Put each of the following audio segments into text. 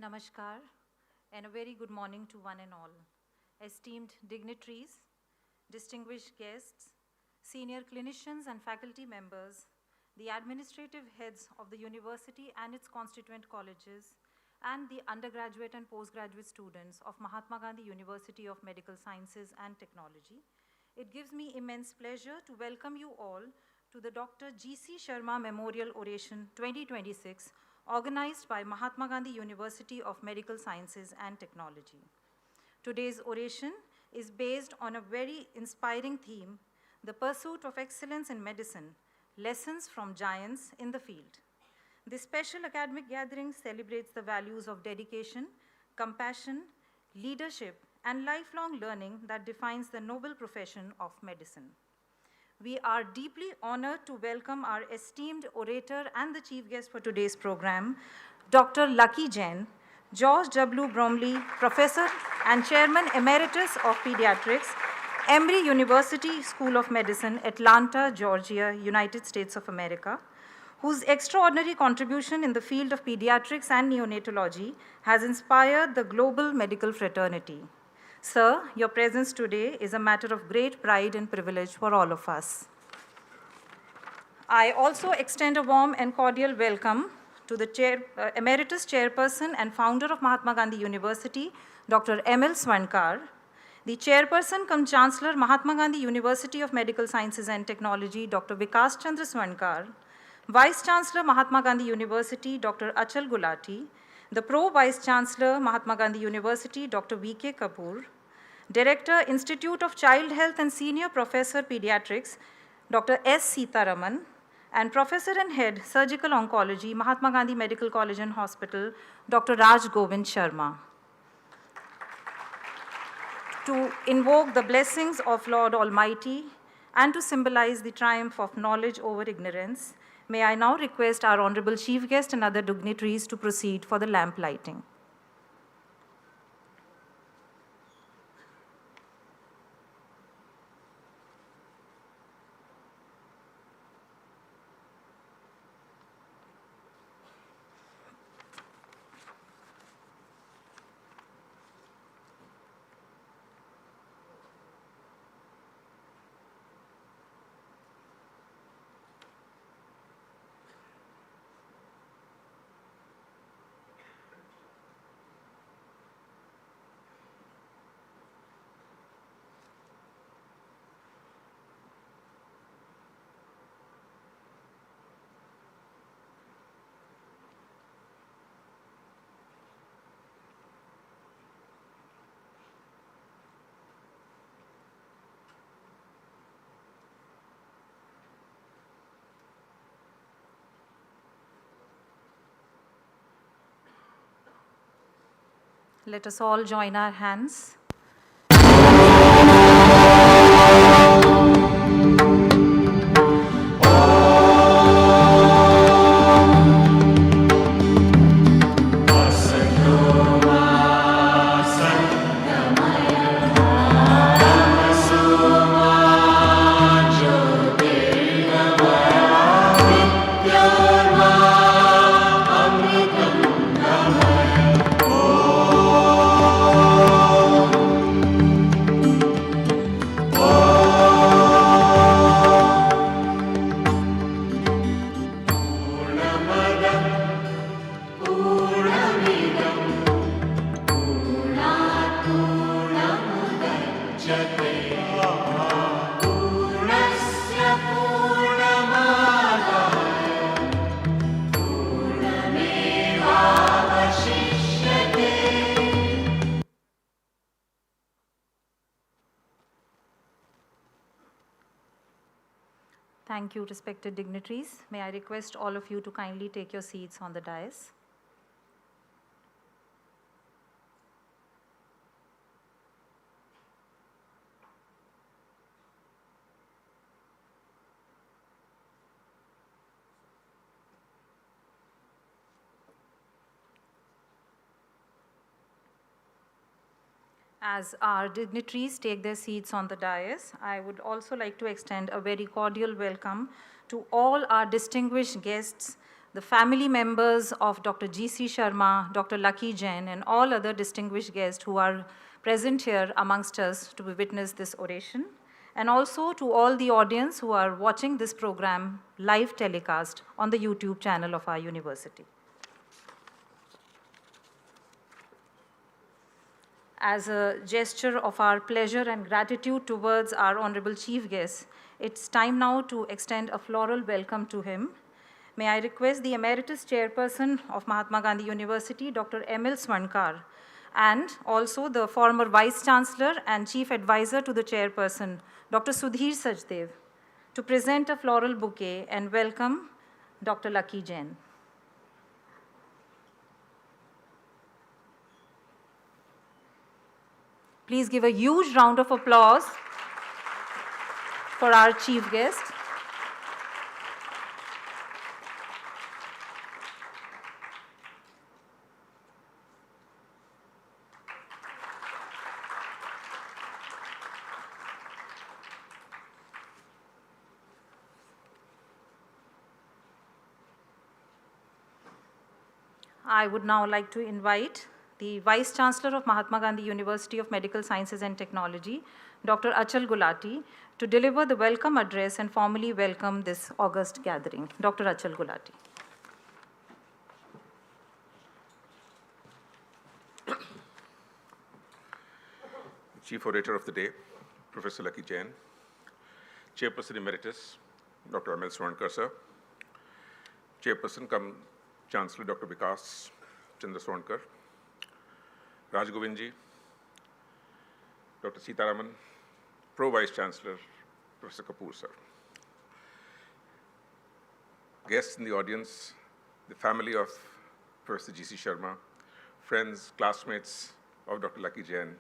Namaskar, and a very good morning to one and all. Esteemed dignitaries, distinguished guests, senior clinicians and faculty members, the administrative heads of the university and its constituent colleges, and the undergraduate and postgraduate students of Mahatma Gandhi University of Medical Sciences and Technology. It gives me immense pleasure to welcome you all to the Dr. G.C. Sharma Memorial Oration 2026, organized by Mahatma Gandhi University of Medical Sciences and Technology. Today's oration is based on a very inspiring theme, the pursuit of excellence in medicine, lessons from giants in the field. This special academic gathering celebrates the values of dedication, compassion, leadership, and lifelong learning that defines the noble profession of medicine. We are deeply honored to welcome our esteemed orator and the chief guest for today's program, Dr. Lucky Jain, George W. Bromley Professor and Chairman Emeritus of Pediatrics, Emory University School of Medicine, Atlanta, Georgia, United States of America, whose extraordinary contribution in the field of pediatrics and neonatology has inspired the global medical fraternity. Sir, your presence today is a matter of great pride and privilege for all of us. I also extend a warm and cordial welcome to the Emeritus Chairperson and founder of Mahatma Gandhi University, Dr. M.L. Swankar, the Chairperson cum Chancellor, Mahatma Gandhi University of Medical Sciences and Technology, Dr. Vikas Chandra Swankar, Vice Chancellor, Mahatma Gandhi University, Dr. Achal Gulati, the Pro-Vice Chancellor, Mahatma Gandhi University, Dr. V.K. Kapoor, Director, Institute of Child Health and Senior Professor, Pediatrics, Dr. S. Sitaraman, and Professor and Head, Surgical Oncology, Mahatma Gandhi Medical College and Hospital, Dr. Raj Govind Sharma. To invoke the blessings of Lord Almighty and to symbolize the triumph of knowledge over ignorance, may I now request our Honorable Chief Guest and other dignitaries to proceed for the lamp lighting. Let us all join our hands. Thank you, respected dignitaries. May I request all of you to kindly take your seats on the dais. As our dignitaries take their seats on the dais, I would also like to extend a very cordial welcome to all our distinguished guests the family members of Dr. G.C. Sharma, Dr. Lucky Jain, and all other distinguished guests who are present here amongst us to witness this oration, and also to all the audience who are watching this program live telecast on the YouTube channel of our university. As a gesture of our pleasure and gratitude towards our honorable chief guest, it's time now to extend a floral welcome to him. May I request the Emeritus Chairperson of Mahatma Gandhi University, Dr. M.L. Swankar, and also the former Vice Chancellor and Chief Advisor to the Chairperson, Dr. Sudhir Sajdev, to present a floral bouquet and welcome Dr. Lucky Jain. Please give a huge round of applause for our chief guest. I would now like to invite the Vice Chancellor of Mahatma Gandhi University of Medical Sciences and Technology, Dr. Achal Gulati, to deliver the welcome address and formally welcome this august gathering. Dr. Achal Gulati. Chief Orator of the Day, Professor Lucky Jain, Chairperson Emeritus, Dr. M.L. Swankar, sir, Chairperson cum Chancellor, Dr. Vikas Chandra Swankar, Raj Govindji, Dr. Sitaraman, Pro Vice Chancellor, Professor Kapoor, sir. Guests in the audience, the family of Professor G.C. Sharma, friends, classmates of Dr. Lucky Jain,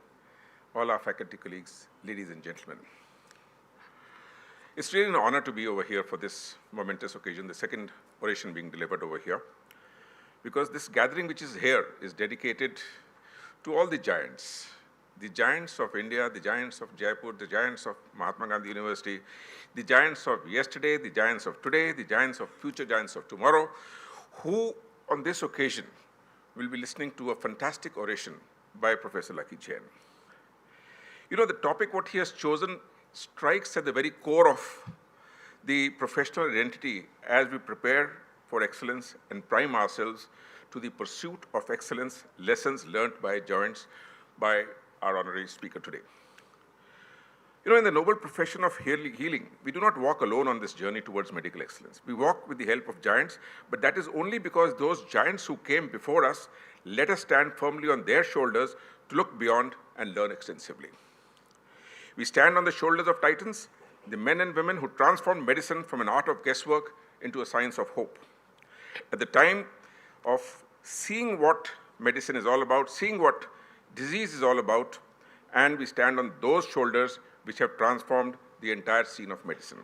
all our faculty colleagues, ladies and gentlemen. It's really an honor to be over here for this momentous occasion, the second oration being delivered over here, because this gathering which is here is dedicated to all the giants of India, the giants of Jaipur, the giants of Mahatma Gandhi University, the giants of yesterday, the giants of today, the giants of future, giants of tomorrow, who on this occasion will be listening to a fantastic oration by Professor Lucky Jain. You know, the topic what he has chosen strikes at the very core of the professional identity as we prepare for excellence and prime ourselves to the pursuit of excellence, lessons learned by giants by our honorary speaker today. You know, in the noble profession of healing, we do not walk alone on this journey towards medical excellence. We walk with the help of giants, but that is only because those giants who came before us let us stand firmly on their shoulders to look beyond and learn extensively. We stand on the shoulders of titans, the men and women who transformed medicine from an art of guesswork into a science of hope. At the time of seeing what medicine is all about, seeing what disease is all about, and we stand on those shoulders which have transformed the entire scene of medicine.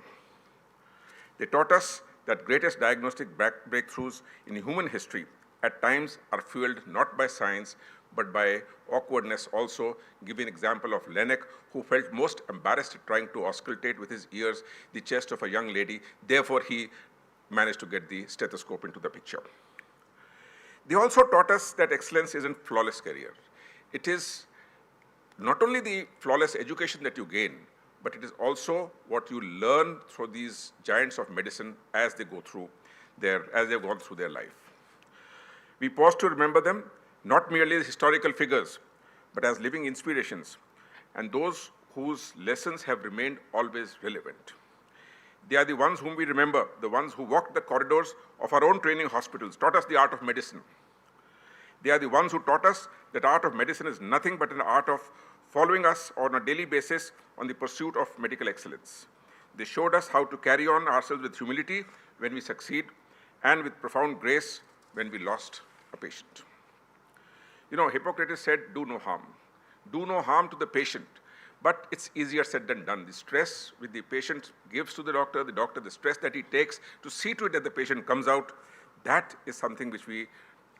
They taught us that greatest diagnostic breakthroughs in human history at times are fueled not by science, but by awkwardness also. Give an example of Laennec, who felt most embarrassed at trying to auscultate with his ears the chest of a young lady. Therefore, he managed to get the stethoscope into the picture. They also taught us that excellence isn't flawless career. It is not only the flawless education that you gain, but it is also what you learn through these giants of medicine as they've gone through their life. We pause to remember them, not merely as historical figures, but as living inspirations, and those whose lessons have remained always relevant. They are the ones whom we remember, the ones who walked the corridors of our own training hospitals, taught us the art of medicine. They are the ones who taught us that art of medicine is nothing but an art of following us on a daily basis on the pursuit of medical excellence. They showed us how to carry on ourselves with humility when we succeed and with profound grace when we lost a patient. You know, Hippocrates said, do no harm. Do no harm to the patient. But it's easier said than done. The stress which the patient gives to the doctor, the stress that he takes to see to it that the patient comes out, that is something which we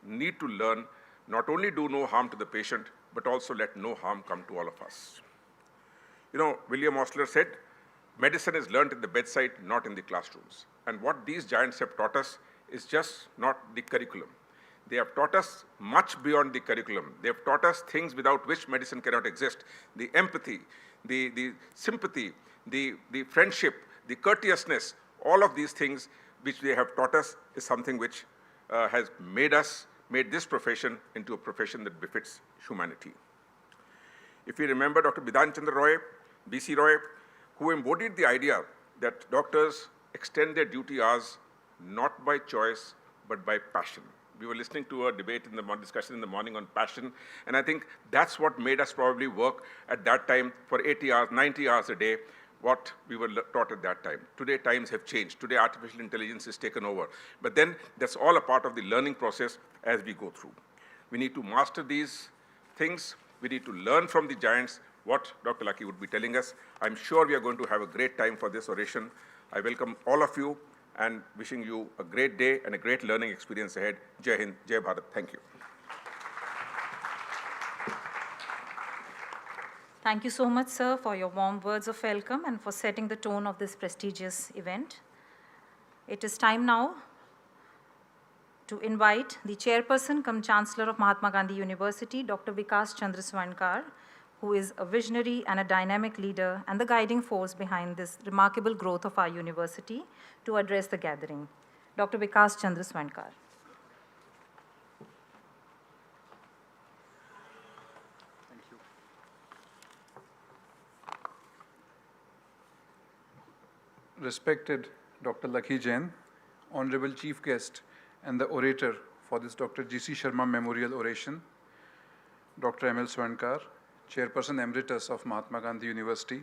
need to learn. Not only do no harm to the patient, but also let no harm come to all of us. You know, William Osler said, medicine is learned at the bedside, not in the classrooms. And what these giants have taught us is just not the curriculum. They have taught us much beyond the curriculum. They have taught us things without which medicine cannot exist. The empathy, the sympathy, the friendship, the courteousness, all of these things which they have taught us is something which has made this profession into a profession that befits humanity. If you remember Dr. Bidhan Chandra Roy, B.C. Roy, who embodied the idea that doctors extend their duty hours not by choice, but by passion. We were listening to a debate in the discussion in the morning on passion, and I think that's what made us probably work at that time for 80 hours, 90 hours a day, what we were taught at that time. Today, times have changed. Today, artificial intelligence is taken over. But then, that's all a part of the learning process as we go through. We need to master these things. We need to learn from the giants what Dr. Lucky would be telling us. I'm sure we are going to have a great time for this oration. I welcome all of you and wishing you a great day and a great learning experience ahead. Jai Hind, Jai Bharat. Thank you. Thank you so much, sir, for your warm words of welcome and for setting the tone of this prestigious event. It is time now to invite the chairperson cum Chancellor of Mahatma Gandhi University, Dr. Vikas Chandra Swankar, who is a visionary and a dynamic leader and the guiding force behind this remarkable growth of our university, to address the gathering. Dr. Vikas Chandra Swankar. Thank you. Respected Dr. Lucky Jain, Honorable Chief Guest and the orator for this Dr. G.C. Sharma Memorial Oration, Dr. M.L. Swankar, Chairperson Emeritus of Mahatma Gandhi University,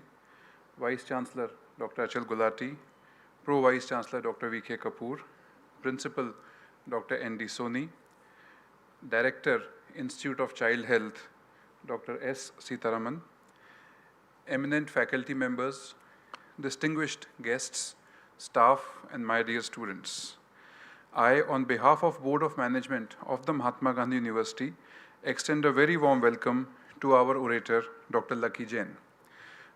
Vice Chancellor Dr. Achal Gulati, Pro Vice Chancellor Dr. V.K. Kapoor, Principal Dr. N.D. Soni, Director, Institute of Child Health, Dr. S. Sitaraman, eminent faculty members, distinguished guests, staff, and my dear students. I, on behalf of Board of Management of the Mahatma Gandhi University, extend a very warm welcome to our orator, Dr. Lucky Jain.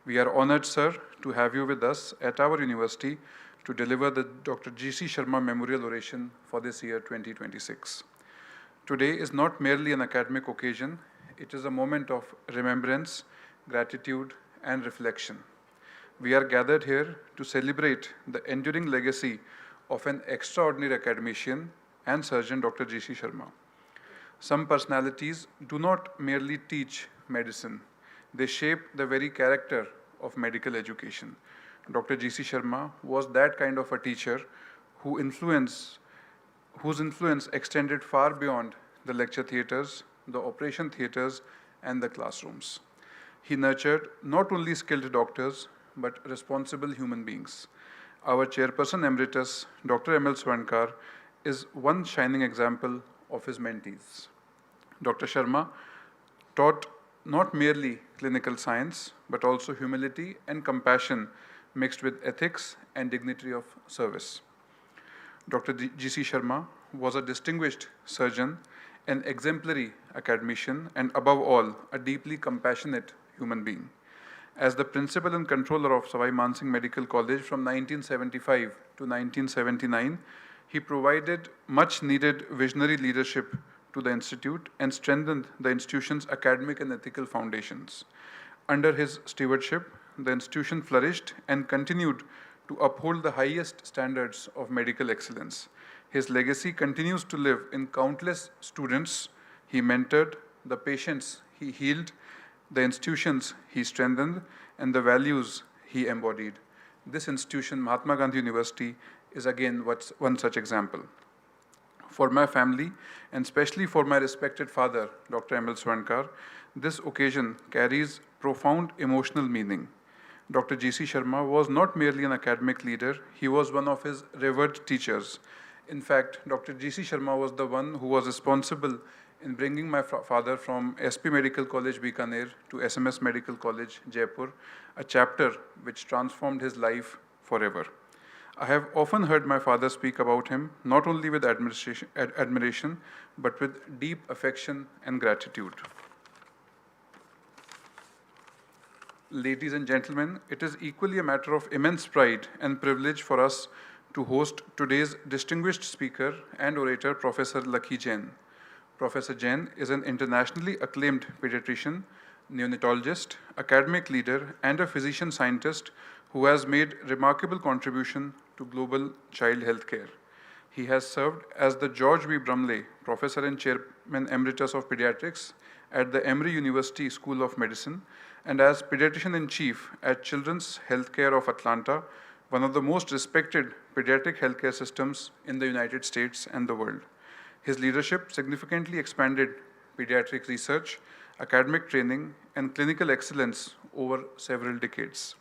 We are honored, sir, to have you with us at our university to deliver the Dr. G.C. Sharma Memorial Oration for this year 2026. Today is not merely an academic occasion, it is a moment of remembrance, gratitude, and reflection. We are gathered here to celebrate the enduring legacy of an extraordinary academician and surgeon, Dr. G.C. Sharma. Some personalities do not merely teach medicine, they shape the very character of medical education. Dr. G.C. Sharma was that kind of a teacher whose influence extended far beyond the lecture theatres, the operation theatres, and the classrooms. He nurtured not only skilled doctors, but responsible human beings. Our chairperson emeritus, Dr. M.L. Swankar, is one shining example of his mentees. Dr. Sharma taught not merely clinical science, but also humility and compassion mixed with ethics and dignity of service. Dr. G.C. Sharma was a distinguished surgeon, an exemplary academician, and above all, a deeply compassionate human being. As the principal and controller of Savai Mansingh Medical College from 1975 to 1979, he provided much needed visionary leadership to the institute and strengthened the institution's academic and ethical foundations. Under his stewardship, the institution flourished and continued to uphold the highest standards of medical excellence. His legacy continues to live in countless students he mentored, the patients he healed, the institutions he strengthened, and the values he embodied. This institution, Mahatma Gandhi University, is again one such example. For my family, and especially for my respected father, Dr. M.L. Swankar, this occasion carries profound emotional meaning. Dr. G.C. Sharma was not merely an academic leader, he was one of his revered teachers. In fact, Dr. G.C. Sharma was the one who was responsible in bringing my father from SP Medical College, Bikaner, to SMS Medical College, Jaipur, a chapter which transformed his life forever. I have often heard my father speak about him, not only with admiration, but with deep affection and gratitude. Ladies and gentlemen, it is equally a matter of immense pride and privilege for us to host today's distinguished speaker and orator, Professor Lakhi Jain. Professor Jain is an internationally acclaimed pediatrician, neonatologist, academic leader, and a physician scientist who has made remarkable contribution to global child healthcare. He has served as the George V. Brumley Professor and Chairman Emeritus of Pediatrics at the Emory University School of Medicine and as Pediatrician-in-Chief at Children's Healthcare of Atlanta, one of the most respected pediatric healthcare systems in the United States and the world. His leadership significantly expanded pediatric research, academic training, and clinical excellence over several decades.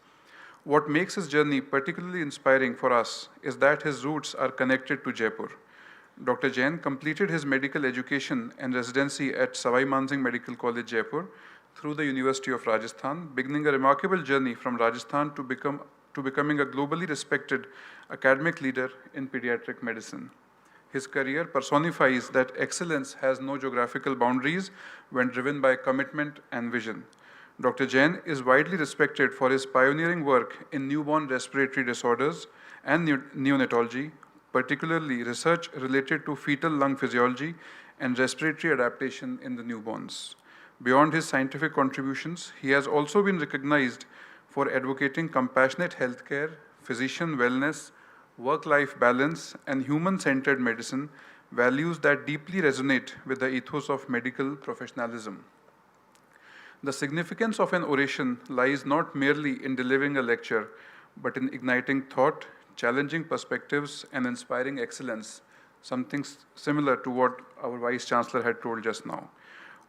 What makes his journey particularly inspiring for us is that his roots are connected to Jaipur. Dr. Jain completed his medical education and residency at Savai Mansingh Medical College, Jaipur, through the University of Rajasthan, beginning a remarkable journey from Rajasthan to becoming a globally respected academic leader in pediatric medicine. His career personifies that excellence has no geographical boundaries when driven by commitment and vision. Dr. Jain is widely respected for his pioneering work in newborn respiratory disorders and neonatology, particularly research related to fetal lung physiology and respiratory adaptation in the newborns. Beyond his scientific contributions, he has also been recognized for advocating compassionate healthcare, physician wellness, work-life balance, and human-centered medicine, values that deeply resonate with the ethos of medical professionalism. The significance of an oration lies not merely in delivering a lecture, but in igniting thought, challenging perspectives, and inspiring excellence, something similar to what our Vice Chancellor had told just now.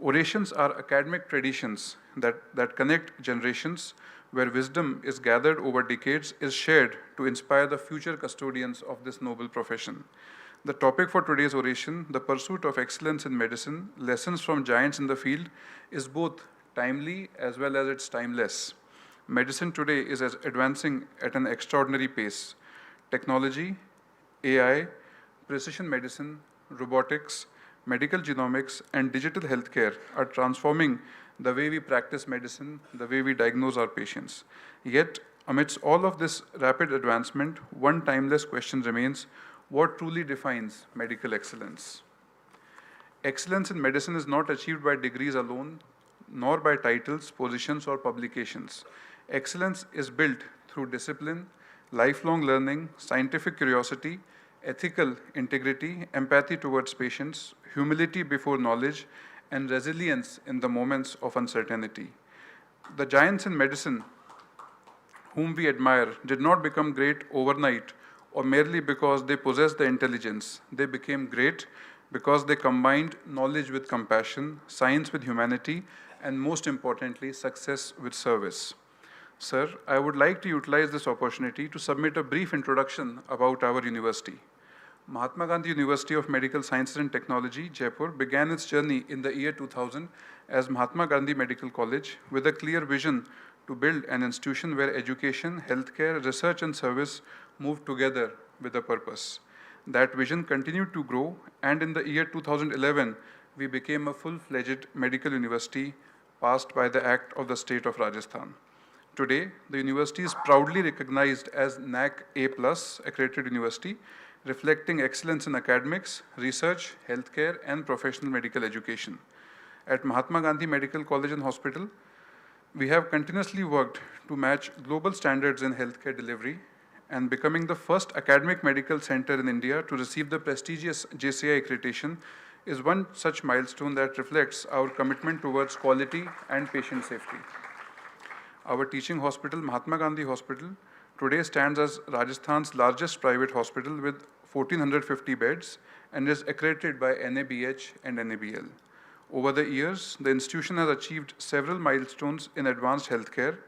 Orations are academic traditions that connect generations, where wisdom is gathered over decades, is shared to inspire the future custodians of this noble profession. The topic for today's oration, the pursuit of excellence in medicine, lessons from giants in the field, is both timely as well as it's timeless. Medicine today is advancing at an extraordinary pace. Technology, AI, precision medicine, robotics, medical genomics, and digital healthcare are transforming the way we practice medicine, the way we diagnose our patients. Yet, amidst all of this rapid advancement, one timeless question remains: what truly defines medical excellence? Excellence in medicine is not achieved by degrees alone, nor by titles, positions, or publications. Excellence is built through discipline, lifelong learning, scientific curiosity, ethical integrity, empathy towards patients, humility before knowledge, and resilience in the moments of uncertainty. The giants in medicine whom we admire did not become great overnight or merely because they possessed the intelligence. They became great because they combined knowledge with compassion, science with humanity, and most importantly, success with service. Sir, I would like to utilize this opportunity to submit a brief introduction about our university. Mahatma Gandhi University of Medical Sciences and Technology, Jaipur, began its journey in the year 2000 as Mahatma Gandhi Medical College with a clear vision to build an institution where education, healthcare, research, and service moved together with a purpose. That vision continued to grow, and in the year 2011, we became a full-fledged medical university passed by the Act of the State of Rajasthan. Today, the university is proudly recognized as NAC A+ accredited university, reflecting excellence in academics, research, healthcare, and professional medical education. At Mahatma Gandhi Medical College and Hospital, we have continuously worked to match global standards in healthcare delivery and becoming the first academic medical center in India to receive the prestigious JCI accreditation is one such milestone that reflects our commitment towards quality and patient safety. Our teaching hospital, Mahatma Gandhi Hospital, today stands as Rajasthan's largest private hospital with 1,450 beds and is accredited by NABH and NABL. Over the years, the institution has achieved several milestones in advanced healthcare,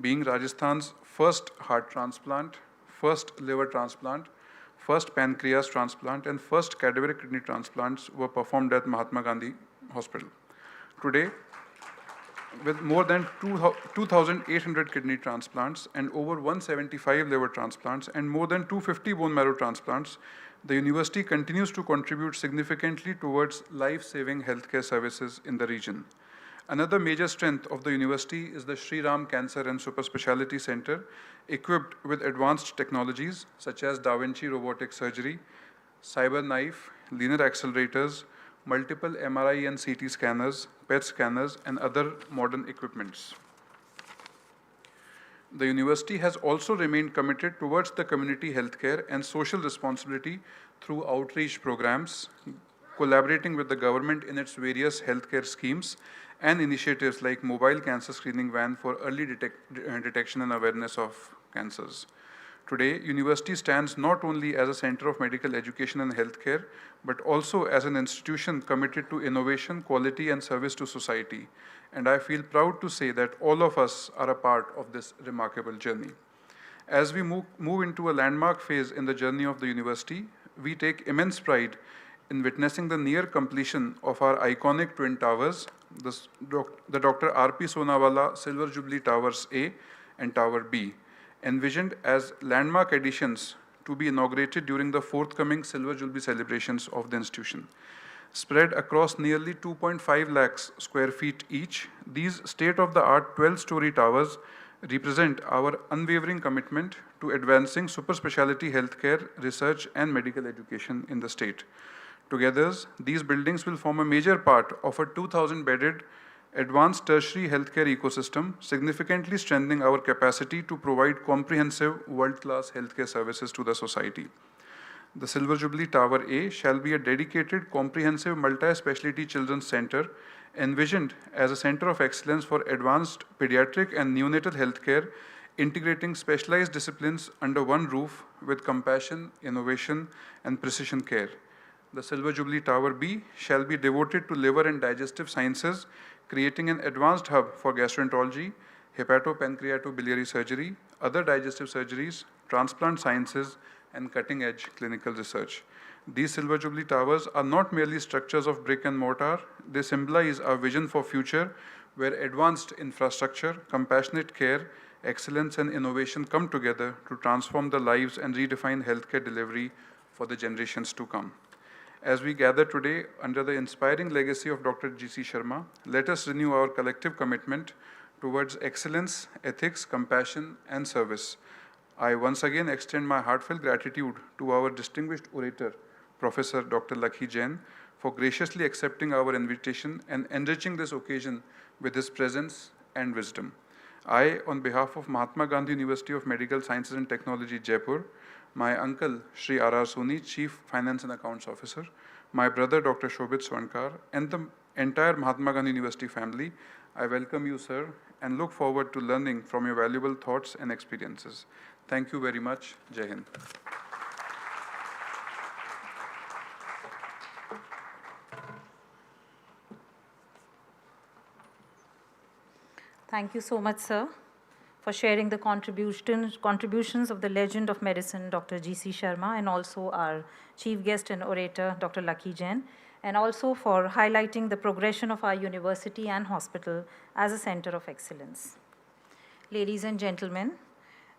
being Rajasthan's first heart transplant, first liver transplant, first pancreas transplant, and first cadaveric kidney transplants were performed at Mahatma Gandhi Hospital. Today, with more than 2,800 kidney transplants and over 175 liver transplants and more than 250 bone marrow transplants, the university continues to contribute significantly towards life-saving healthcare services in the region. Another major strength of the university is the Sri Ram Cancer and Super Speciality Center, equipped with advanced technologies such as Da Vinci robotic surgery, cyber-knife, linear accelerators, multiple MRI and CT scanners, PET scanners, and other modern equipments. The university has also remained committed towards the community healthcare and social responsibility through outreach programs, collaborating with the government in its various healthcare schemes and initiatives like mobile cancer screening van for early detection and awareness of cancers. Today, university stands not only as a center of medical education and healthcare, but also as an institution committed to innovation, quality, and service to society. And I feel proud to say that all of us are a part of this remarkable journey. As we move into a landmark phase in the journey of the university, we take immense pride in witnessing the near completion of our iconic twin towers, the Dr. R.P. Sonawala Silver Jubilee Towers A and Tower B, envisioned as landmark additions to be inaugurated during the forthcoming Silver Jubilee celebrations of the institution. Spread across nearly 2.5 lakhs square feet each, these state-of-the-art 12-story towers represent our unwavering commitment to advancing super specialty healthcare, research, and medical education in the state. Together, these buildings will form a major part of a 2,000-bedded advanced tertiary healthcare ecosystem, significantly strengthening our capacity to provide comprehensive world-class healthcare services to the society. The Silver Jubilee Tower A shall be a dedicated, comprehensive, multi-specialty children's center envisioned as a center of excellence for advanced pediatric and neonatal healthcare, integrating specialized disciplines under one roof with compassion, innovation, and precision care. The Silver Jubilee Tower B shall be devoted to liver and digestive sciences, creating an advanced hub for gastroenterology, hepatopancreatobiliary surgery, other digestive surgeries, transplant sciences, and cutting-edge clinical research. These Silver Jubilee Towers are not merely structures of brick and mortar, they symbolize our vision for future where advanced infrastructure, compassionate care, excellence, and innovation come together to transform the lives and redefine healthcare delivery for the generations to come. As we gather today under the inspiring legacy of Dr. G.C. Sharma, let us renew our collective commitment towards excellence, ethics, compassion, and service. I once again extend my heartfelt gratitude to our distinguished orator, Professor Dr. Lakhi Jain, for graciously accepting our invitation and enriching this occasion with his presence and wisdom. I, on behalf of Mahatma Gandhi University of Medical Sciences and Technology, Jaipur, my uncle, Shri R.R. Soni, Chief Finance and Accounts Officer, my brother, Dr. Shobhit Swankar, and the entire Mahatma Gandhi University family, I welcome you, sir, and look forward to learning from your valuable thoughts and experiences. Thank you very much. Jai Hind. Thank you so much, sir, for sharing the contributions of the legend of medicine, Dr. G.C. Sharma, and also our chief guest and orator, Dr. Lakhi Jain, and also for highlighting the progression of our university and hospital as a center of excellence. Ladies and gentlemen,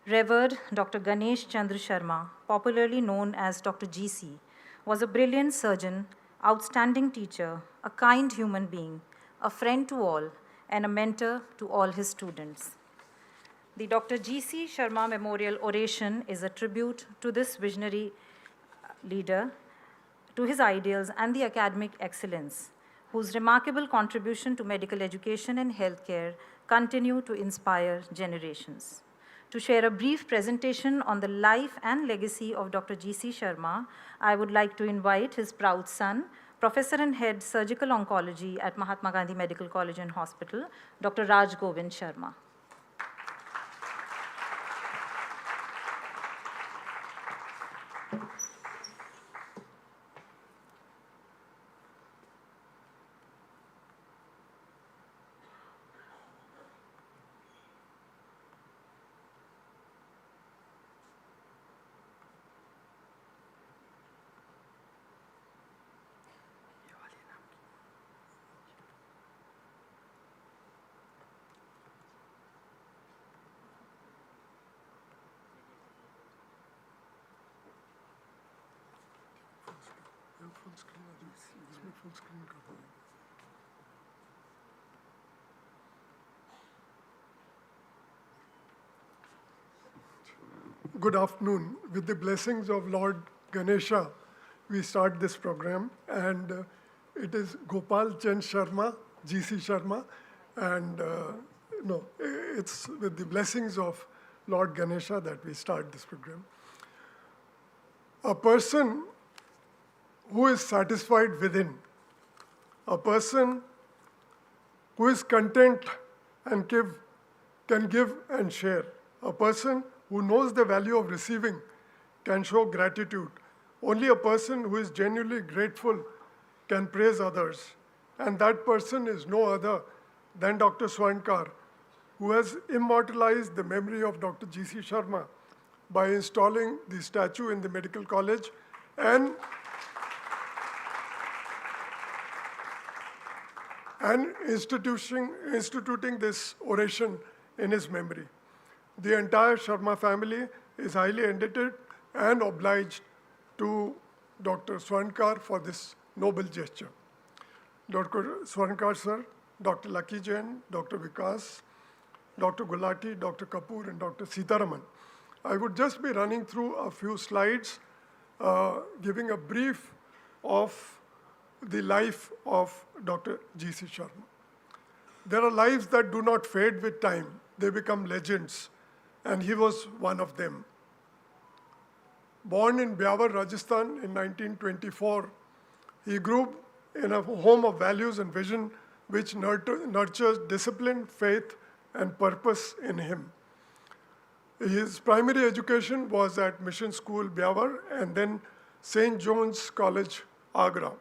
Revered Dr. Ganesh Chandra Sharma, popularly known as Dr. G.C., was a brilliant surgeon, outstanding teacher, a kind human being, a friend to all, and a mentor to all his students. The Dr. G.C. Sharma Memorial Oration is a tribute to this visionary leader, to his ideals and the academic excellence, whose remarkable contribution to medical education and healthcare continue to inspire generations. To share a brief presentation on the life and legacy of Dr. G.C. Sharma, I would like to invite his proud son, Professor and Head Surgical Oncology at Mahatma Gandhi Medical College and Hospital, Dr. Raj Govind Sharma. Good afternoon. With the blessings of Lord Ganesha, we start this program. And it is Gopal Chand Sharma, GC Sharma. And no, it's with the blessings of Lord Ganesha that we start this program. A person who is satisfied within, a person who is content and can give and share, a person who knows the value of receiving can show gratitude. Only a person who is genuinely grateful can praise others. And that person is no other than Dr. Swarnkar, who has immortalized the memory of Dr. G.C. Sharma by installing the statue in the medical college and instituting this oration in his memory. The entire Sharma family is highly indebted and obliged to Dr. Swarnkar for this noble gesture. Dr. Swarnkar sir, Dr. Lucky Jain, Dr. Vikas, Dr. Gulati, Dr. Kapoor, and Dr. Sitaraman. I would just be running through a few slides, giving a brief of the life of Dr. G.C. Sharma. There are lives that do not fade with time. They become legends, and he was one of them. Born in Byawar, Rajasthan in 1924, he grew in a home of values and vision which nurtures discipline, faith, and purpose in him. His primary education was at Mission School, Byawar, and then St. John's College, Agra.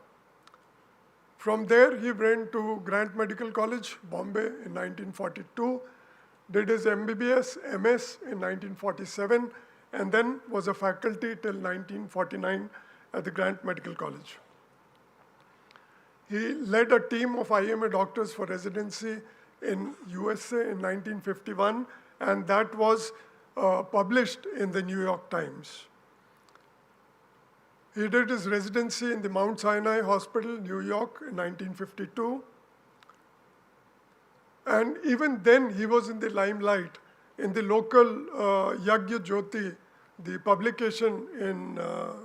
From there, he went to Grant Medical College, Bombay in 1942, did his MBBS, MS in 1947, and then was a faculty till 1949 at the Grant Medical College. He led a team of IMA doctors for residency in USA in 1951, and that was published in the New York Times. He did his residency in the Mount Sinai Hospital, New York in 1952. And even then, he was in the limelight in the local Yagya Jyoti, the publication in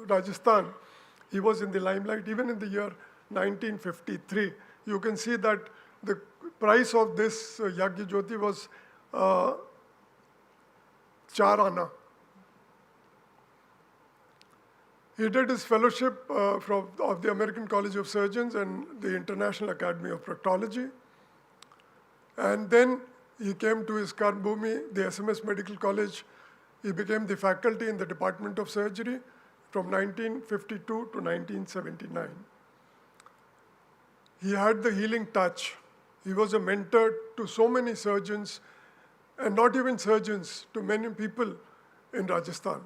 Rajasthan. He was in the limelight even in the year 1953. You can see that the price of this Yagya Jyoti was 4 anna. He did his fellowship of the American College of Surgeons and the International Academy of Proctology. And then he came to his Karmbhumi, the SMS Medical College. He became the faculty in the Department of Surgery from 1952 to 1979. He had the healing touch. He was a mentor to so many surgeons, and not even surgeons, to many people in Rajasthan.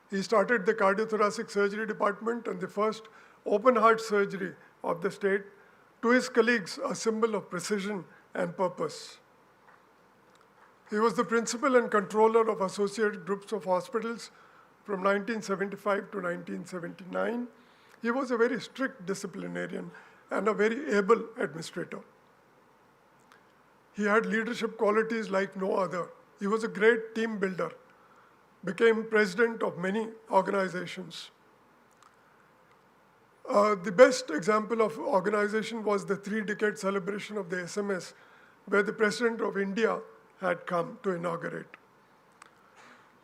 He started the cardiothoracic surgery department and the first open heart surgery of the state. To his colleagues, a symbol of precision and purpose. He was the principal and controller of associated groups of hospitals from 1975 to 1979. He was a very strict disciplinarian and a very able administrator. He had leadership qualities like no other. He was a great team builder, became president of many organizations. The best example of organization was the 3-decade celebration of the SMS, where the President of India had come to inaugurate.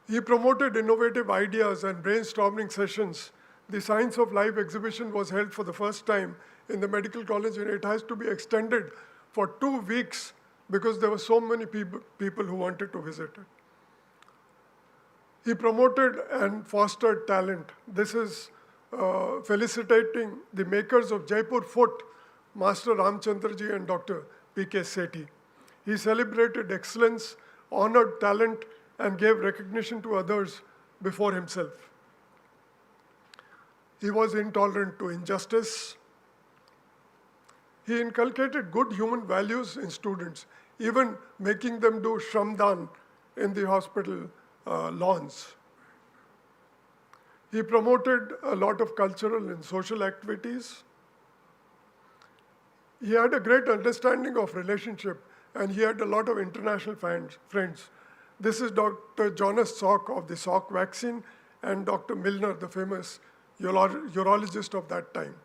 He promoted innovative ideas and brainstorming sessions. The Science of Life exhibition was held for the first time in the medical college, and it has to be extended for 2 weeks because there were so many people who wanted to visit it. He promoted and fostered talent. This is felicitating the makers of Jaipur Foot, Master Ramchandraji and Dr. P.K. Sethi. He celebrated excellence, honored talent, and gave recognition to others before himself. He was intolerant to injustice. He inculcated good human values in students, even making them do shramdan in the hospital lawns. He promoted a lot of cultural and social activities. He had a great understanding of relationship, and he had a lot of international friends. This is Dr. Jonas Salk of the Salk vaccine and Dr. Milner, the famous urologist of that time.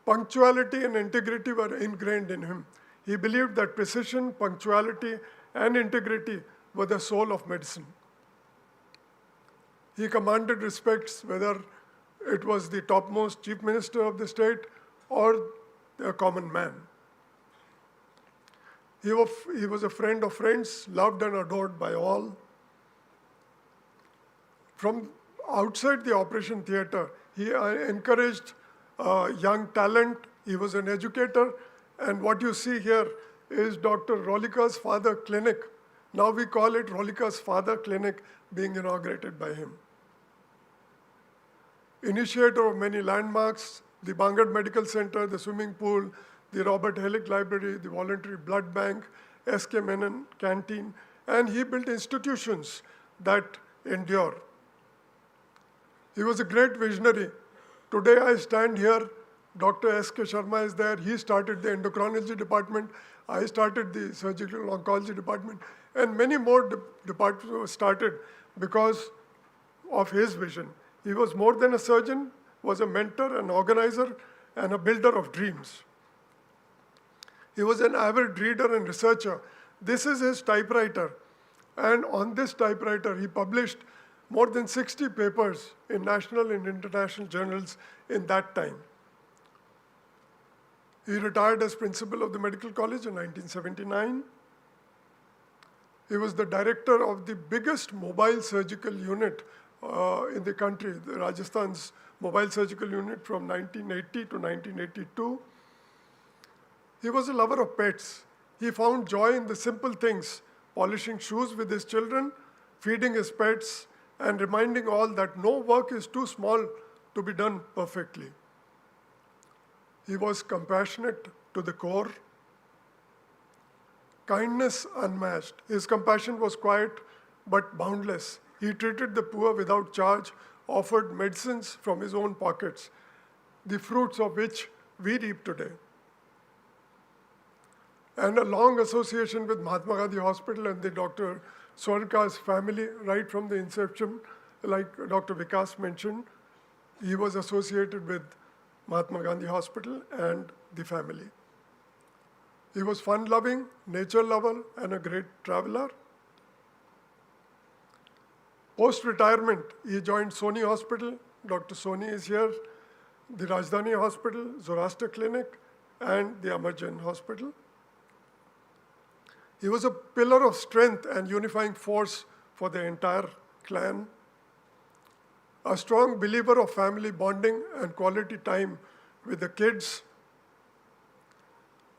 Punctuality and integrity were ingrained in him. He believed that precision, punctuality, and integrity were the soul of medicine. He commanded respects whether it was the topmost chief minister of the state or a common man. He was a friend of friends, loved and adored by all. From outside the operation theater, he encouraged young talent. He was an educator. And what you see here is Dr. Rolika's Father Clinic. Now we call it Rolika's Father Clinic, being inaugurated by him. Initiator of many landmarks, the Bangad Medical Center, the swimming pool, the Robert Hellick Library, the Voluntary Blood Bank, S.K. Menon Canteen, and he built institutions that endure. He was a great visionary. Today I stand here, Dr. S.K. Sharma is there. He started the endocrinology department. I started the surgical oncology department. And many more departments were started because of his vision. He was more than a surgeon, was a mentor, an organizer, and a builder of dreams. He was an avid reader and researcher. This is his typewriter. And on this typewriter, he published more than 60 papers in national and international journals in that time. He retired as principal of the medical college in 1979. He was the director of the biggest mobile surgical unit in the country, the Rajasthan's mobile surgical unit from 1980 to 1982. He was a lover of pets. He found joy in the simple things, polishing shoes with his children, feeding his pets, and reminding all that no work is too small to be done perfectly. He was compassionate to the core, kindness unmatched. His compassion was quiet but boundless. He treated the poor without charge, offered medicines from his own pockets, the fruits of which we reap today. And a long association with Mahatma Gandhi Hospital and the Dr. Swarnkar's family right from the inception, like Dr. Vikas mentioned, he was associated with Mahatma Gandhi Hospital and the family. He was fun-loving, nature lover, and a great traveler. Post-retirement, he joined Sony Hospital. Dr. Sony is here, the Rajdhani Hospital, Zoroaster Clinic, and the Amarjan Hospital. He was a pillar of strength and unifying force for the entire clan. A strong believer of family bonding and quality time with the kids.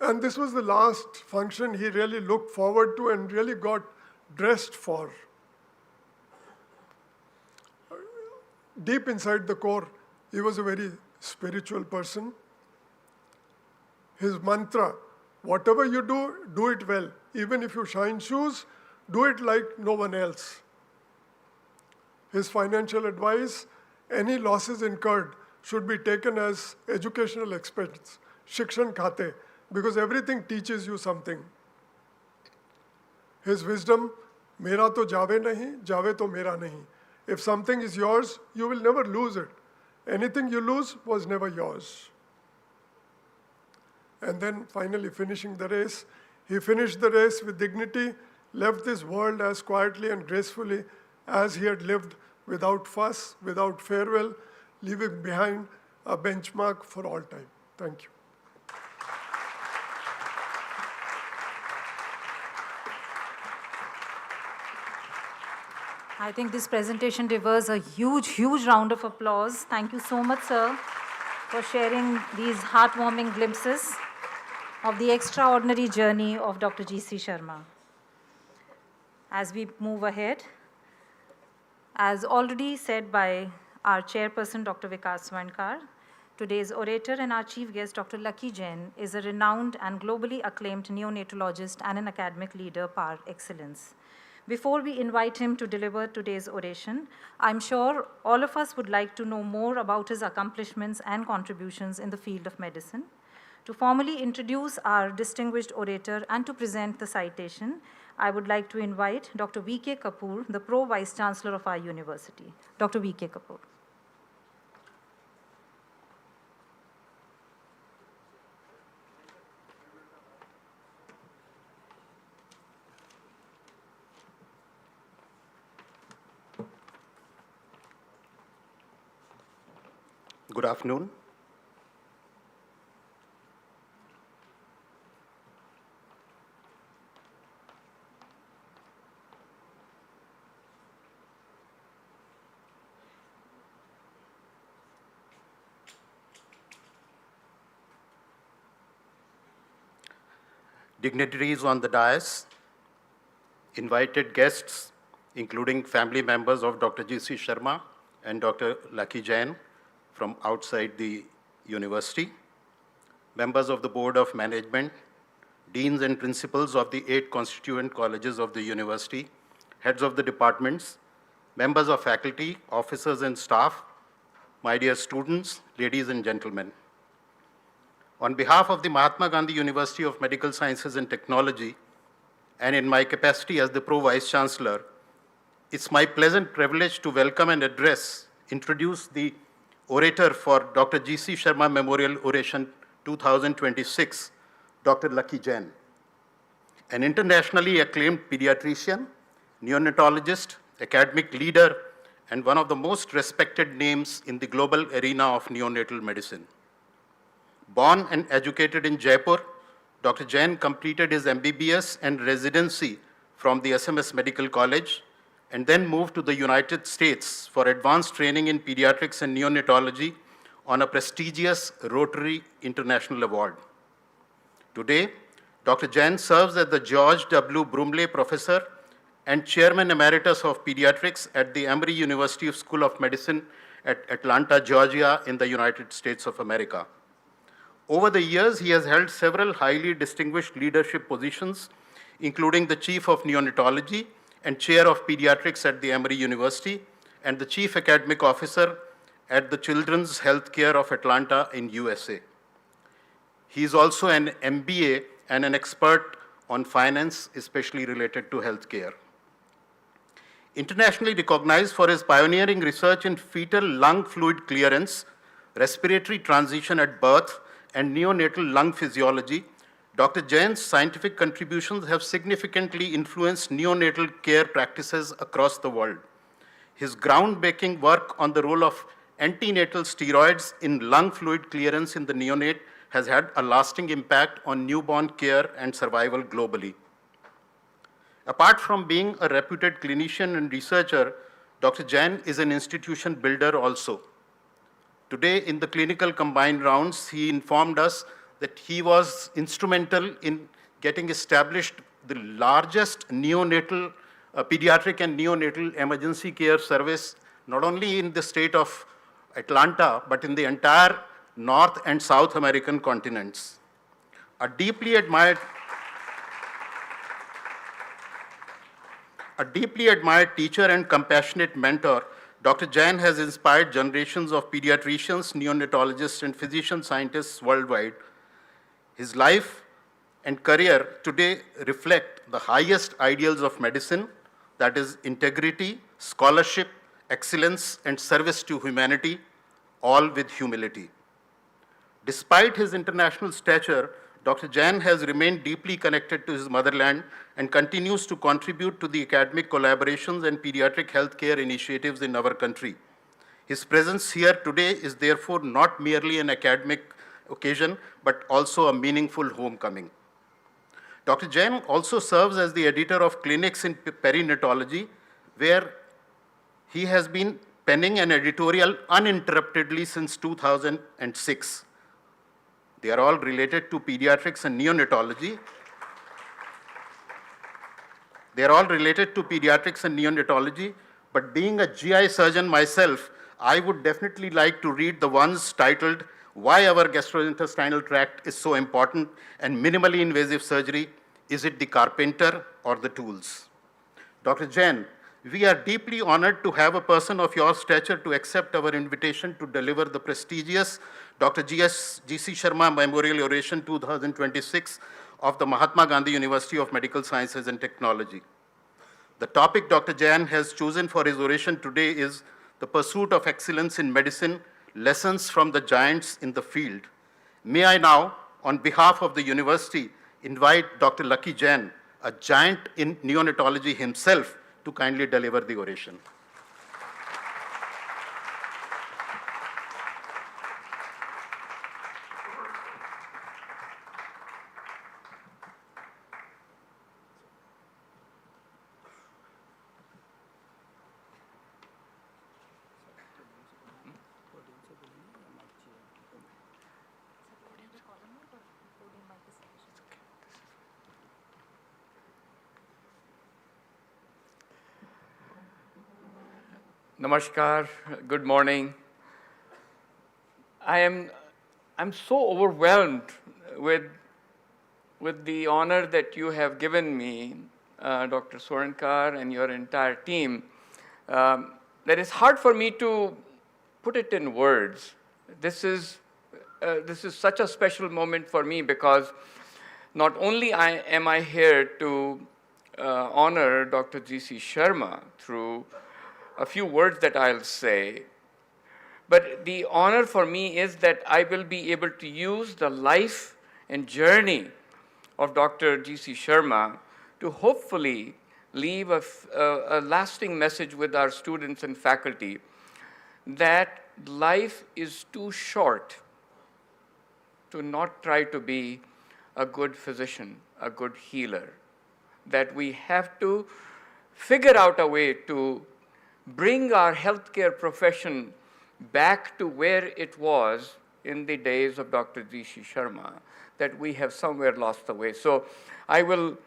And this was the last function he really looked forward to and really got dressed for. Deep inside the core, he was a very spiritual person. His mantra, whatever you do, do it well. Even if you shine shoes, do it like no one else. His financial advice, any losses incurred should be taken as educational expense, shikshan khate, because everything teaches you something. His wisdom, mera to jave nahi, jave to mera nahi. If something is yours, you will never lose it. Anything you lose was never yours. And then finally finishing the race, he finished the race with dignity, left this world as quietly and gracefully as he had lived, without fuss, without farewell, leaving behind a benchmark for all time. Thank you. I think this presentation deserves a huge, huge round of applause. Thank you so much, sir, for sharing these heartwarming glimpses of the extraordinary journey of Dr. G.C. Sharma. As we move ahead, as already said by our chairperson, Dr. Vikas Swarnkar, today's orator and our chief guest, Dr. Lucky Jain, is a renowned and globally acclaimed neonatologist and an academic leader par excellence. Before we invite him to deliver today's oration, I'm sure all of us would like to know more about his accomplishments and contributions in the field of medicine. To formally introduce our distinguished orator and to present the citation, I would like to invite Dr. V.K. Kapoor, the Pro Vice Chancellor of our university. Dr. V.K. Kapoor. Good afternoon. Dignitaries on the dais, invited guests, including family members of Dr. G.C. Sharma and Dr. Lucky Jain from outside the university, members of the Board of Management, deans and principals of the 8 constituent colleges of the university, heads of the departments, members of faculty, officers and staff, my dear students, ladies and gentlemen. On behalf of the Mahatma Gandhi University of Medical Sciences and Technology, and in my capacity as the Pro Vice Chancellor, it's my pleasant privilege to welcome and introduce the orator for Dr. G.C. Sharma Memorial Oration 2026, Dr. Lucky Jain, an internationally acclaimed pediatrician, neonatologist, academic leader, and one of the most respected names in the global arena of neonatal medicine. Born and educated in Jaipur, Dr. Jain completed his MBBS and residency from the SMS Medical College and then moved to the United States for advanced training in pediatrics and neonatology on a prestigious Rotary International Award. Today, Dr. Jain serves as the George W. Brumley Professor and Chairman Emeritus of Pediatrics at the Emory University School of Medicine at Atlanta, Georgia, in the United States of America. Over the years, he has held several highly distinguished leadership positions, including the Chief of Neonatology and Chair of Pediatrics at the Emory University, and the Chief Academic Officer at the Children's Healthcare of Atlanta in USA. He is also an MBA and an expert on finance, especially related to healthcare. Internationally recognized for his pioneering research in fetal lung fluid clearance, respiratory transition at birth, and neonatal lung physiology, Dr. Jain's scientific contributions have significantly influenced neonatal care practices across the world. His groundbreaking work on the role of antenatal steroids in lung fluid clearance in the neonate has had a lasting impact on newborn care and survival globally. Apart from being a reputed clinician and researcher, Dr. Jain is an institution builder also. Today, in the clinical combined rounds, he informed us that he was instrumental in getting established the largest neonatal, pediatric and neonatal emergency care service, not only in the state of Atlanta, but in the entire North and South American continents. A deeply admired teacher and compassionate mentor, Dr. Jain has inspired generations of pediatricians, neonatologists, and physician scientists worldwide. His life and career today reflect the highest ideals of medicine, that is integrity, scholarship, excellence, and service to humanity, all with humility. Despite his international stature, Dr. Jain has remained deeply connected to his motherland and continues to contribute to the academic collaborations and pediatric healthcare initiatives in our country. His presence here today is therefore not merely an academic occasion, but also a meaningful homecoming. Dr. Jain also serves as the editor of Clinics in Perinatology, where he has been penning an editorial uninterruptedly since 2006. They are all related to pediatrics and neonatology. But being a GI surgeon myself, I would definitely like to read the ones titled Why Our Gastrointestinal Tract is So Important and Minimally Invasive Surgery, Is It the Carpenter or the Tools? Dr. Jain, We are deeply honored to have a person of your stature to accept our invitation to deliver the prestigious Dr. G.C. Sharma Memorial Oration 2026 of the Mahatma Gandhi University of Medical Sciences and Technology. The topic Dr. Jain has chosen for his oration today is the pursuit of excellence in medicine, lessons from the giants in the field. May I now, on behalf of the university, invite Dr. Lucky Jain, a giant in neonatology himself, to kindly deliver the oration. Namaskar, good morning. I'm so overwhelmed with the honor that you have given me, Dr. Swarnkar and your entire team, that it's hard for me to put it in words. This is such a special moment for me because not only am I here to honor Dr. G.C. Sharma through a few words that I'll say, but the honor for me is that I will be able to use the life and journey of Dr. G.C. Sharma to hopefully leave a lasting message with our students and faculty that life is too short to not try to be a good physician, a good healer, that we have to figure out a way to bring our healthcare profession back to where it was in the days of Dr. G.C. Sharma, that we have somewhere lost the way. So I will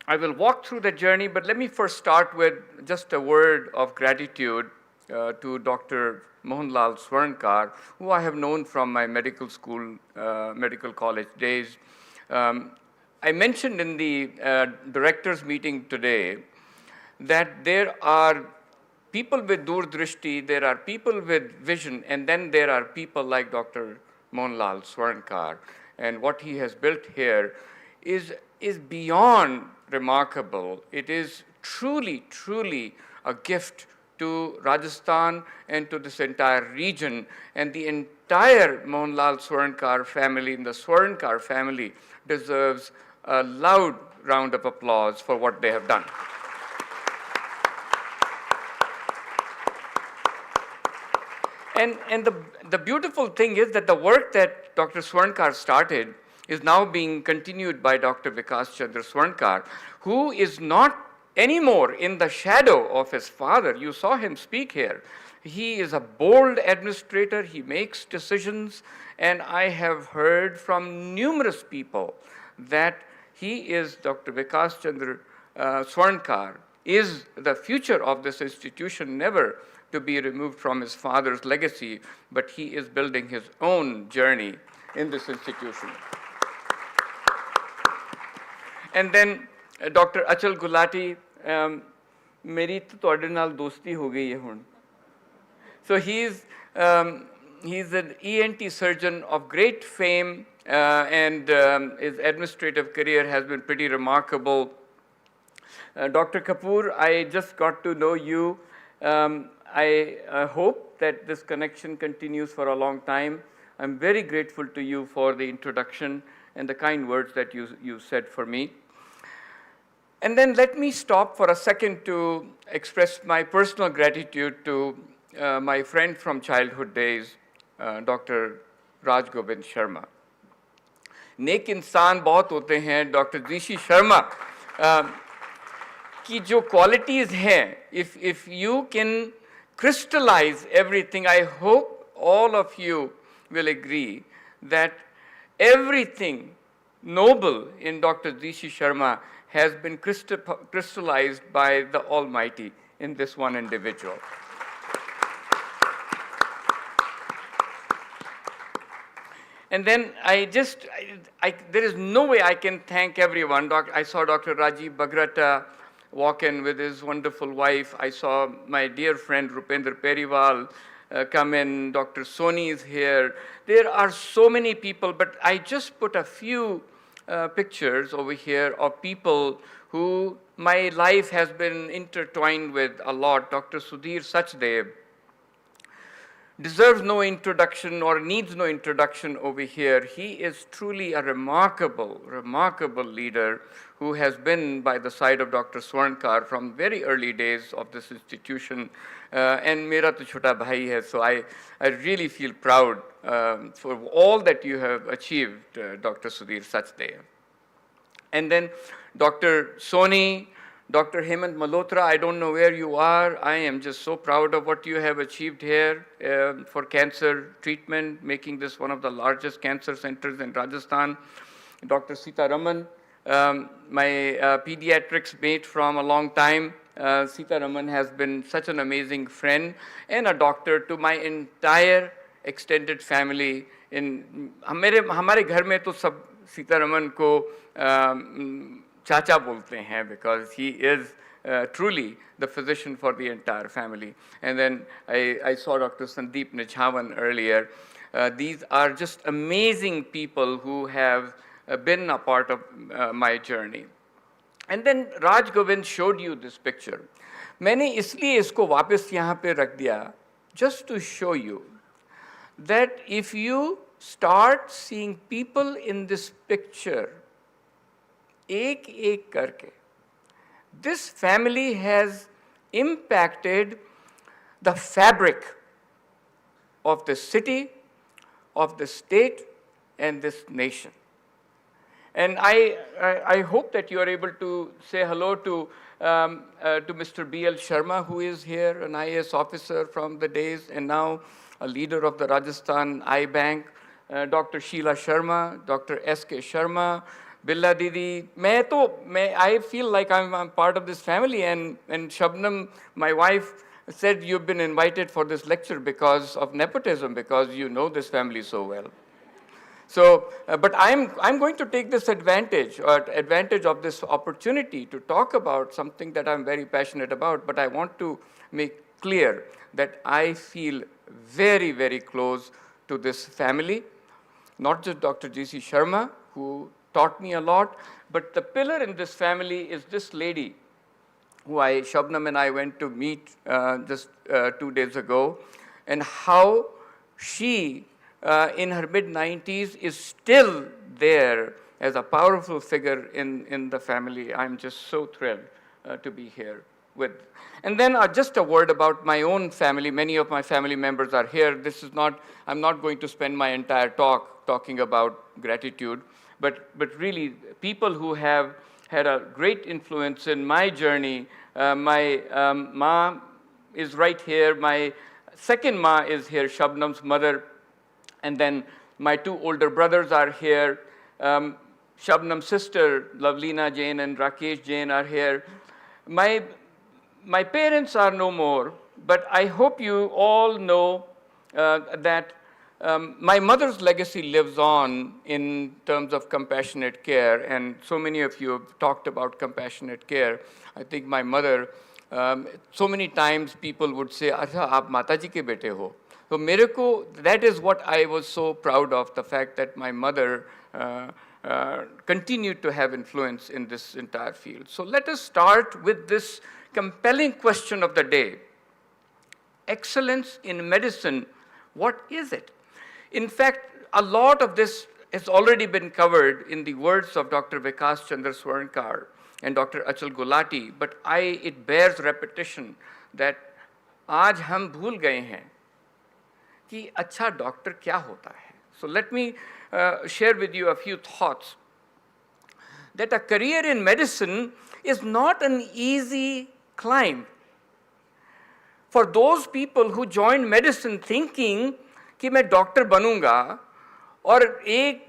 walk through the journey, but let me first start with just a word of gratitude to Dr. Mohanlal Swarnkar, who I have known from my medical school, medical college days. I mentioned in the directors meeting today that there are people with Doordrashti, there are people with vision, and then there are people like Dr. Mohanlal Swarnkar. And what he has built here is beyond remarkable. It is truly, truly a gift to Rajasthan and to this entire region. And the entire Mohanlal Swarnkar family and the Swarnkar family deserves a loud round of applause for what they have done. And the beautiful thing is that the work that Dr. Swarnkar started is now being continued by Dr. Vikas Chandra Swarnkar, who is not anymore in the shadow of his father. You saw him speak here. He is a bold administrator. He makes decisions. And I have heard from numerous people that he is, Dr. Vikas Chandra Swarnkar, is the future of this institution, never to be removed from his father's legacy, but he is building his own journey in this institution. And then Dr. Achal Gulati, मेरी तो ਤੁਹਾਡੇ ਨਾਲ ਦੋਸਤੀ ਹੋ ਗਈ ਹੈ ਹੁਣ. So he's an ENT surgeon of great fame, and his administrative career has been pretty remarkable. Dr. Kapoor, I just got to know you. I hope that this connection continues for a long time. I'm very grateful to you for the introduction and the kind words that you said for me. And then let me stop for a second to express my personal gratitude to my friend from childhood days, Dr. Raj Gobind Sharma. नेक इंसान बहुत होते हैं. Doctor GC Sharma की जो qualities हैं, if you can crystallize everything, I hope all of you will agree that everything noble in Dr. G.C. Sharma has been crystallized by the Almighty in this one individual. And then there is no way I can thank everyone. I saw Dr. Rajiv Bagrata, walk in with his wonderful wife. I saw my dear friend Rupendra Periwal come in. Dr. Soni is here. There are so many people, but I just put a few pictures over here of people who my life has been intertwined with a lot. Dr. Sudhir Sachdev deserves no introduction or needs no introduction over here. He is truly a remarkable, remarkable leader who has been by the side of Dr. Swarnkar from very early days of this institution. And mera to chota bhai hai, so I really feel proud for all that you have achieved, Dr. Sudhir Sachdev. And then Dr. Soni, Dr. Hemant Malhotra, I don't know where you are. I am just so proud of what you have achieved here for cancer treatment, making this one of the largest cancer centers in Rajasthan. Dr. Sita Raman, my pediatrics mate from a long time. Sita Raman has been such an amazing friend and a doctor to my entire extended family. हमारे घर में तो सब सीता रमन को Chacha bolte hain because he is truly the physician for the entire family. And then I saw Dr. Sandeep Nijhawan earlier. These are just amazing people who have been a part of my journey. And then Raj Govind showed you this picture. मैंने इसलिए इसको वापस यहाँ पे रख दिया just to show you that if you start seeing people in this picture एक एक करके, this family has impacted the fabric of the city, of the state, and this nation. And I hope that you are able to say hello to Mr. B.L. Sharma, who is here, an IAS officer from the days, and now a leader of the Rajasthan I Bank, Dr. Sheila Sharma, Dr. S.K. Sharma, Billa Didi, I feel like I'm part of this family, and Shabnam, my wife, said you've been invited for this lecture because of nepotism, because you know this family so well. So, but I'm going to take this advantage of this opportunity to talk about something that I'm very passionate about, but I want to make clear that I feel very, very close to this family, not just Dr. G.C. Sharma, who taught me a lot, but the pillar in this family is this lady who Shabnam and I went to meet just 2 days ago, and how she, in her mid-90s, is still there as a powerful figure in the family. I'm just so thrilled to be here with. And then just a word about my own family. Many of my family members are here. I'm not going to spend my entire talk talking about gratitude, but really people who have had a great influence in my journey. My ma is right here. My second ma is here, Shabnam's mother. And then my 2 older brothers are here. Shabnam's sister, Lavleena Jain and Rakesh Jain, are here. My parents are no more, but I hope you all know that my mother's legacy lives on in terms of compassionate care, and so many of you have talked about compassionate care. I think my mother, so many times people would say, "Acha, aap Mataji ke bete ho." So that is what I was so proud of, the fact that my mother continued to have influence in this entire field. So let us start with this compelling question of the day. Excellence in medicine, what is it? In fact, a lot of this has already been covered in the words of Dr. Vikas Chandra Swarnkar and Dr. Achal Gulati, but it bears repetition that आज हम भूल गए हैं कि अच्छा doctor क्या होता है. So let me share with you a few thoughts. That a career in medicine is not an easy climb. For those people who join medicine thinking कि मैं डॉक्टर बनूंगा और एक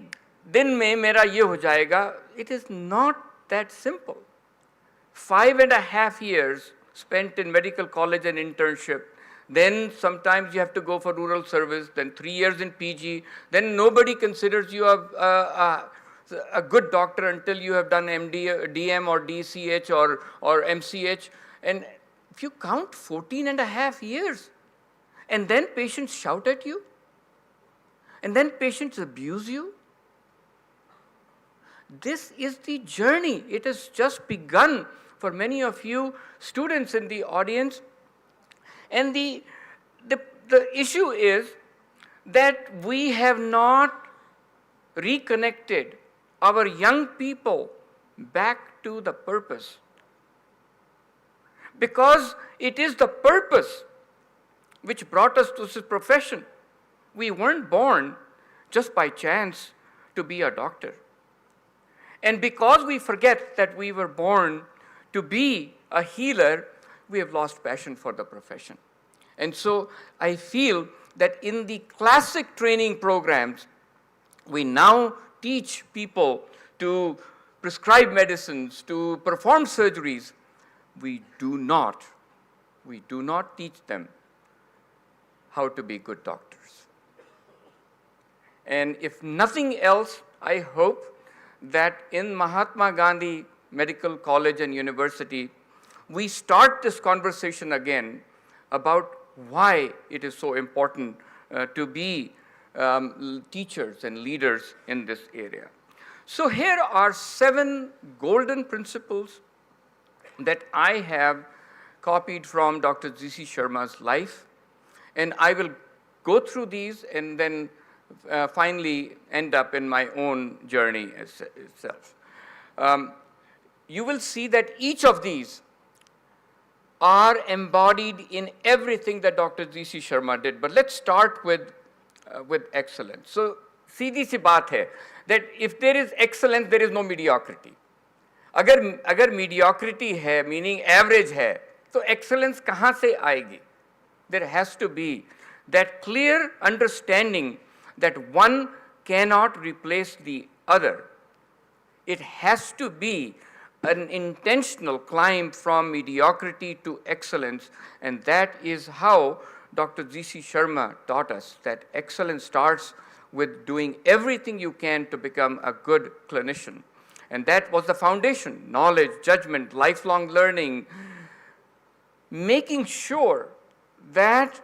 दिन में मेरा ये हो जाएगा, it is not that simple. 5.5 years spent in medical college and internship, then sometimes you have to go for rural service, then 3 years in PG, then nobody considers you a good doctor until you have done MD, DM or DCH or MCH. And if you count 14 and a half years, and then patients shout at you, and then patients abuse you, this is the journey. It has just begun for many of you students in the audience. And the issue is that we have not reconnected our young people back to the purpose. Because it is the purpose which brought us to this profession. We weren't born just by chance to be a doctor. And because we forget that we were born to be a healer, we have lost passion for the profession. And so I feel that in the classic training programs, we now teach people to prescribe medicines, to perform surgeries. We do not teach them how to be good doctors. And if nothing else, I hope that in Mahatma Gandhi Medical College and University, we start this conversation again about why it is so important to be teachers and leaders in this area. So here are 7 golden principles that I have copied from Dr. G.C. Sharma's life, and I will go through these and then finally end up in my own journey itself. You will see that each of these are embodied in everything that Dr. G.C. Sharma did. But let's start with excellence. So, सीधी सी बात है that if there is excellence, there is no mediocrity. अगर mediocrity है, meaning average है, तो excellence कहाँ से आएगी? There has to be that clear understanding that one cannot replace the other. It has to be an intentional climb from mediocrity to excellence, and that is how Dr. G.C. Sharma taught us that excellence starts with doing everything you can to become a good clinician. And that was the foundation: knowledge, judgment, lifelong learning, making sure that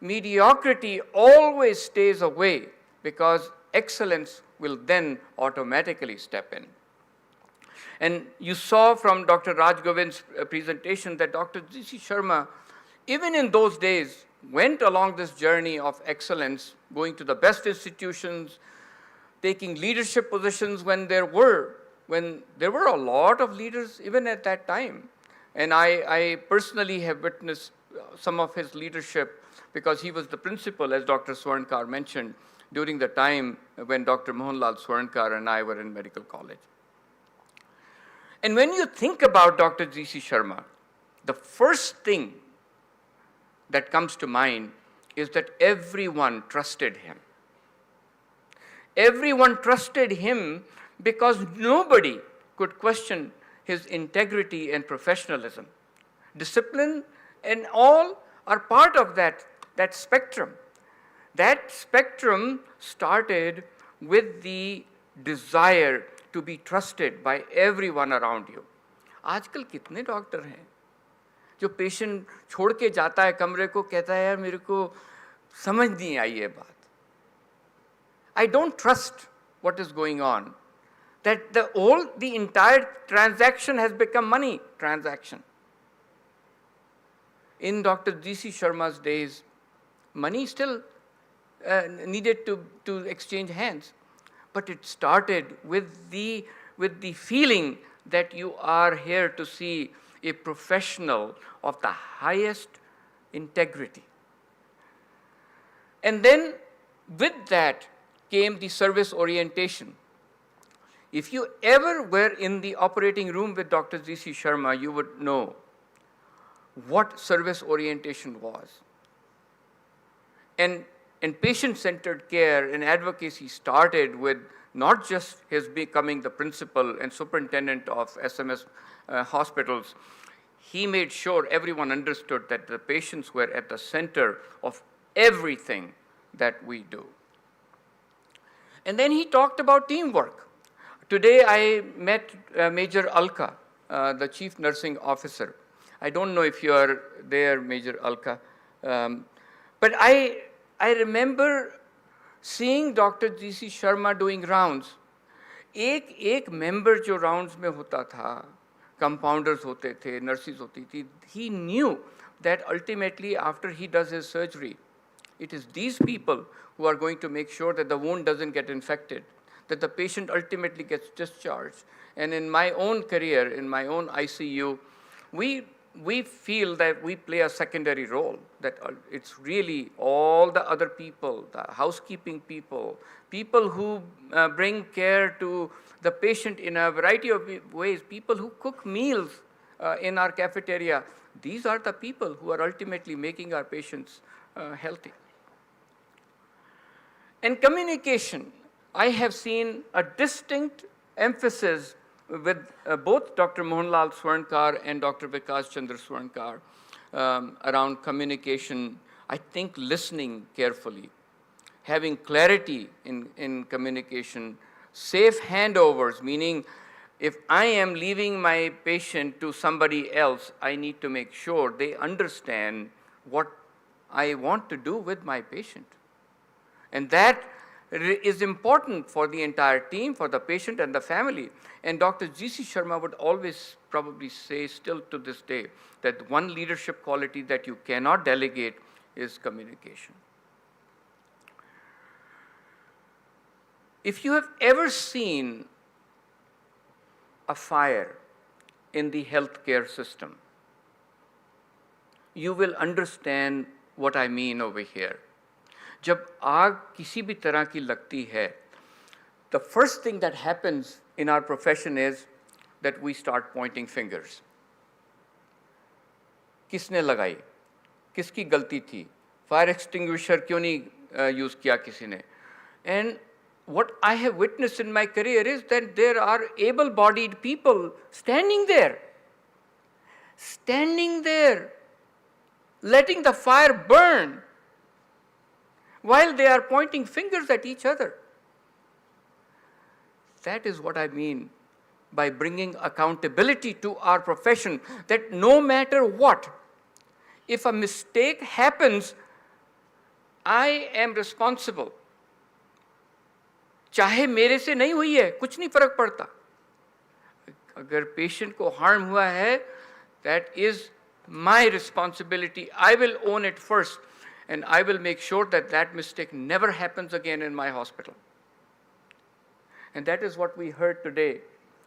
mediocrity always stays away, because excellence will then automatically step in. And you saw from Dr. Raj Govind's presentation that Dr. G.C. Sharma, even in those days, went along this journey of excellence, going to the best institutions, taking leadership positions when there were a lot of leaders even at that time. And I personally have witnessed some of his leadership, because he was the principal, as Dr. Swarnkar mentioned, during the time when Dr. Mohanlal Swarnkar and I were in medical college. And when you think about Dr. G.C. Sharma, the first thing that comes to mind is that everyone trusted him. Everyone trusted him because nobody could question his integrity and professionalism. Discipline and all are part of that spectrum. That spectrum started with the desire to be trusted by everyone around you. आजकल कितने doctor हैं जो patient छोड़ के जाता है कमरे को, कहता है यार मेरे को समझ नहीं आई ये बात. I don't trust what is going on. That the entire transaction has become money transaction. In Dr. G.C. Sharma's days, money still needed to exchange hands. But it started with the feeling that you are here to see a professional of the highest integrity. And then with that came the service orientation. If you ever were in the operating room with Dr. G.C. Sharma, you would know what service orientation was. And patient-centered care and advocacy started with not just his becoming the principal and superintendent of SMS hospitals. He made sure everyone understood that the patients were at the center of everything that we do. And then he talked about teamwork. Today I met Major Alka, the Chief Nursing Officer. I don't know if you are there, Major Alka. But I remember seeing Dr. G.C. Sharma doing rounds. एक member जो rounds में होता था, compounders होते थे, nurses होती थी, he knew that ultimately after he does his surgery, it is these people who are going to make sure that the wound doesn't get infected, that the patient ultimately gets discharged. And in my own career, in my own ICU, we feel that we play a secondary role, that it's really all the other people, the housekeeping people, people who bring care to the patient in a variety of ways, people who cook meals in our cafeteria. These are the people who are ultimately making our patients healthy. In communication, I have seen a distinct emphasis with both Dr. Mohanlal Swarnkar and Dr. Vikas Chandra Swarnkar around communication. I think listening carefully, having clarity in communication, safe handovers, meaning if I am leaving my patient to somebody else, I need to make sure they understand what I want to do with my patient. And that is important for the entire team, for the patient and the family. And Dr. G.C. Sharma would always probably say, still to this day, that one leadership quality that you cannot delegate is communication. If you have ever seen a fire in the healthcare system, you will understand what I mean over here. जब आग किसी भी तरह की लगती है, the first thing that happens in our profession is that we start pointing fingers. किसने लगाई? किसकी गलती थी? Fire extinguisher क्यों नहीं use किया किसी ने? And what I have witnessed in my career is that there are able-bodied people standing there, letting the fire burn, while they are pointing fingers at each other. That is what I mean by bringing accountability to our profession, that no matter what, if a mistake happens, I am responsible. चाहे मेरे से नहीं हुई है, कुछ नहीं फर्क पड़ता. अगर patient को harm हुआ है, that is my responsibility. I will own it first. And I will make sure that that mistake never happens again in my hospital. And that is what we heard today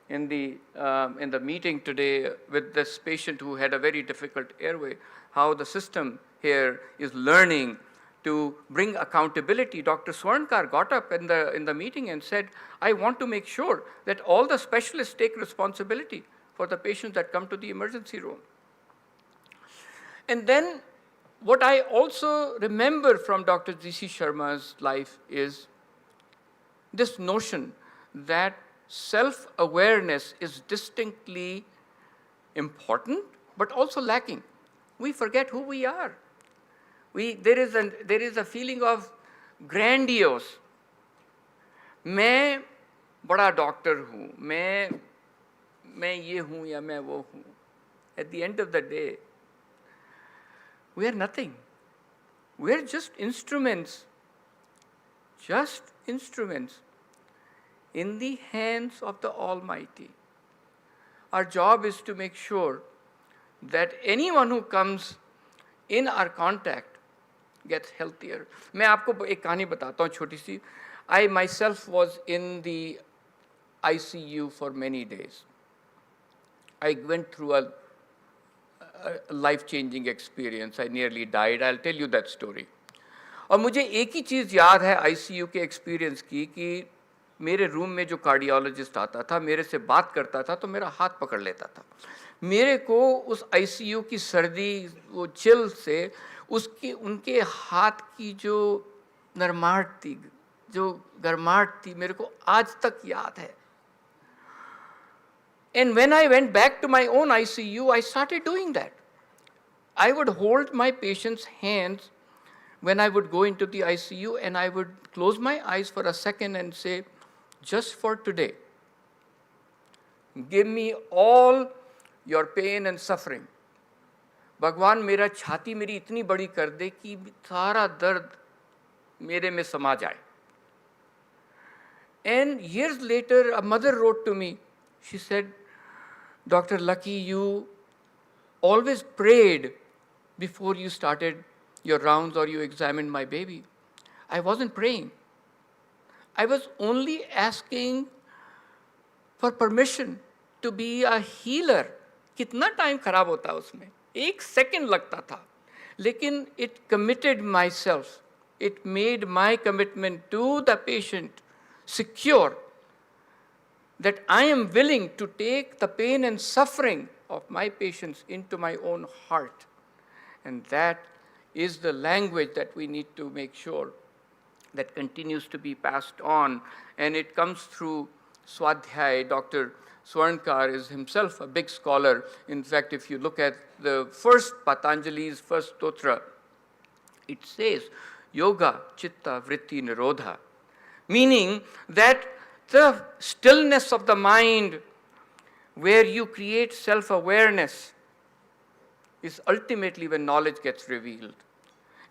in the meeting today with this patient who had a very difficult airway, how the system here is learning to bring accountability. Dr. Swarnkar got up in the meeting and said, I want to make sure that all the specialists take responsibility for the patients that come to the emergency room. And then what I also remember from Dr. G.C. Sharma's life is this notion that self-awareness is distinctly important, but also lacking. We forget who we are. There is a feeling of grandiose. मैं बड़ा doctor हूँ, मैं ये हूँ या मैं वो हूँ. At the end of the day, we are nothing. We are just instruments in the hands of the Almighty. Our job is to make sure that anyone who comes in our contact gets healthier. मैं आपको एक कहानी बताता हूँ छोटी सी. I myself was in the ICU for many days. I went through a life-changing experience. I nearly died. I'll tell you that story. और मुझे एक ही चीज़ याद है ICU के experience की कि मेरे रूम में जो कार्डियोलॉजिस्ट आता था, मेरे से बात करता था तो मेरा हाथ पकड़ लेता था. मेरे को उस ICU की सर्दी, वो चिल से उनके हाथ की जो नरमाहट थी, जो गर्माहट थी, मेरे को आज तक याद है. And when I went back to my own ICU, I started doing that. I would hold my patient's hands when I would go into the ICU, and I would close my eyes for a second and say, just for today, Give me all your pain and suffering. भगवान मेरा छाती मेरी इतनी बड़ी कर दे कि सारा दर्द मेरे में समा जाए. And years later, a mother wrote to me. She said, Dr. Lucky, you always prayed before you started your rounds or you examined my baby. I wasn't praying. I was only asking for permission to be a healer. कितना time खराब होता उसमें, 1 second लगता था, लेकिन it committed myself. It made my commitment to the patient secure that I am willing to take the pain and suffering of my patients into my own heart. And that is the language that we need to make sure that continues to be passed on. And it comes through Swadhyay. Dr. Swarnkar is himself a big scholar. In fact, if you look at the first Patanjali's first stotra, it says, Yoga Chitta Vritti Nirodha, meaning that the stillness of the mind where you create self-awareness is ultimately when knowledge gets revealed.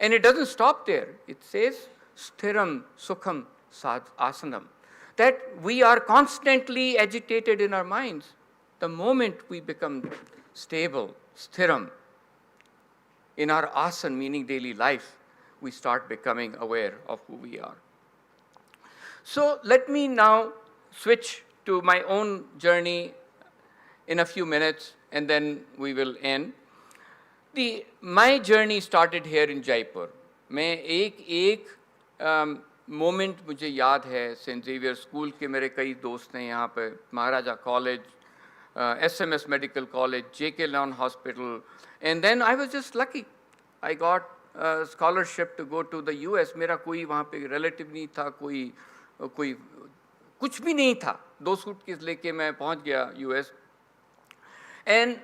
And it doesn't stop there. It says, Sthiram Sukham Sad Asanam, that we are constantly agitated in our minds. The moment we become stable, sthiram, in our asan, meaning daily life, we start becoming aware of who we are. So let me now switch to my own journey in a few minutes, and then we will end. My journey started here in Jaipur. मैं एक moment मुझे याद है, Saint Xavier school के मेरे कई दोस्त हैं यहाँ पे, Maharaja college, SMS medical college, JK Lon hospital, and then I was just lucky. I got scholarship to go to the US. मेरा कोई वहाँ पे रिलेटिव नहीं था, कोई कुछ भी नहीं था. 2 सूटकेस लेके मैं पहुँच गया US. And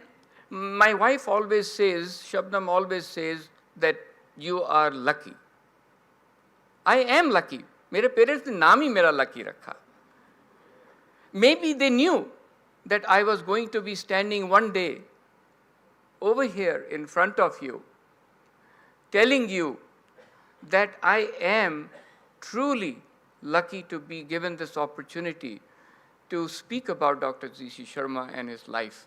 my wife always says, Shabnam always says that you are lucky. I am lucky. मेरे पेरेंट्स ने नाम ही मेरा लकी रखा. Maybe they knew that I was going to be standing one day over here in front of you, telling you that I am truly lucky to be given this opportunity to speak about Dr. G.C. Sharma and his life.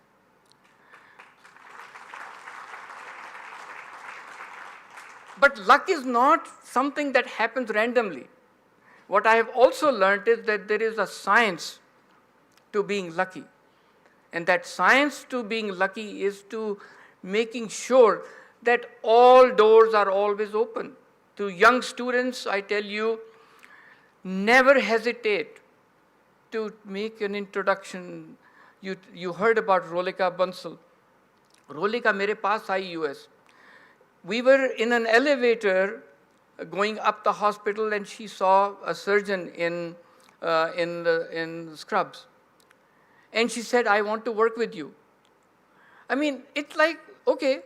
But luck is not something that happens randomly. What I have also learned is that there is a science to being lucky. And that science to being lucky is to making sure that all doors are always open. To young students, I tell you, never hesitate to make an introduction. You heard about Rolika Bansal. Rolika mere paas aayi US. We were in an elevator going up the hospital, and she saw a surgeon in scrubs. And she said, I want to work with you. I mean, it's like, okay,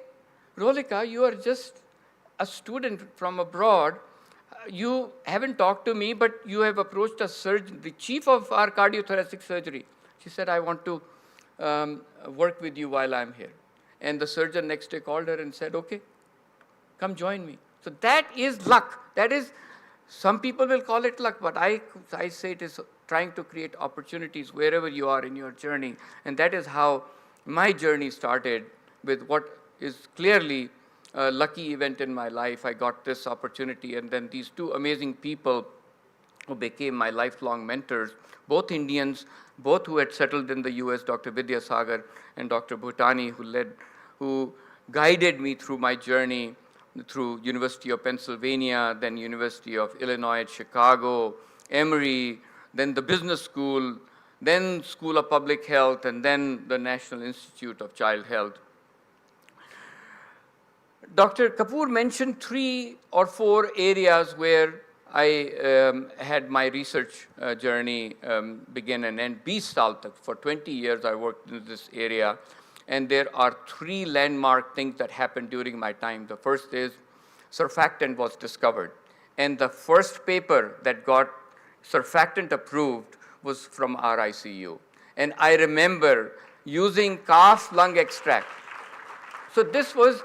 Rolika, you are just a student from abroad. You haven't talked to me, but you have approached a surgeon, the chief of our cardiothoracic surgery. She said, I want to work with you while I'm here. And the surgeon next day called her and said, okay, come join me. So that is luck. That is, some people will call it luck, but I say it is trying to create opportunities wherever you are in your journey. And that is how my journey started, with what is clearly a lucky event in my life. I got this opportunity, and then these 2 amazing people who became my lifelong mentors, both Indians, both who had settled in the US, Dr. Vidya Sagar and Dr. Bhutani, who guided me through my journey through University of Pennsylvania, then University of Illinois at Chicago, Emory, then the business school, then School of Public Health, and then the National Institute of Child Health. Dr. Kapoor mentioned 3 or 4 areas where I had my research journey begin and end. 20 saal tak, for 20 years I worked in this area. And there are 3 landmark things that happened during my time. The first is surfactant was discovered. And the first paper that got surfactant approved was from our ICU. And I remember using calf lung extract. So this was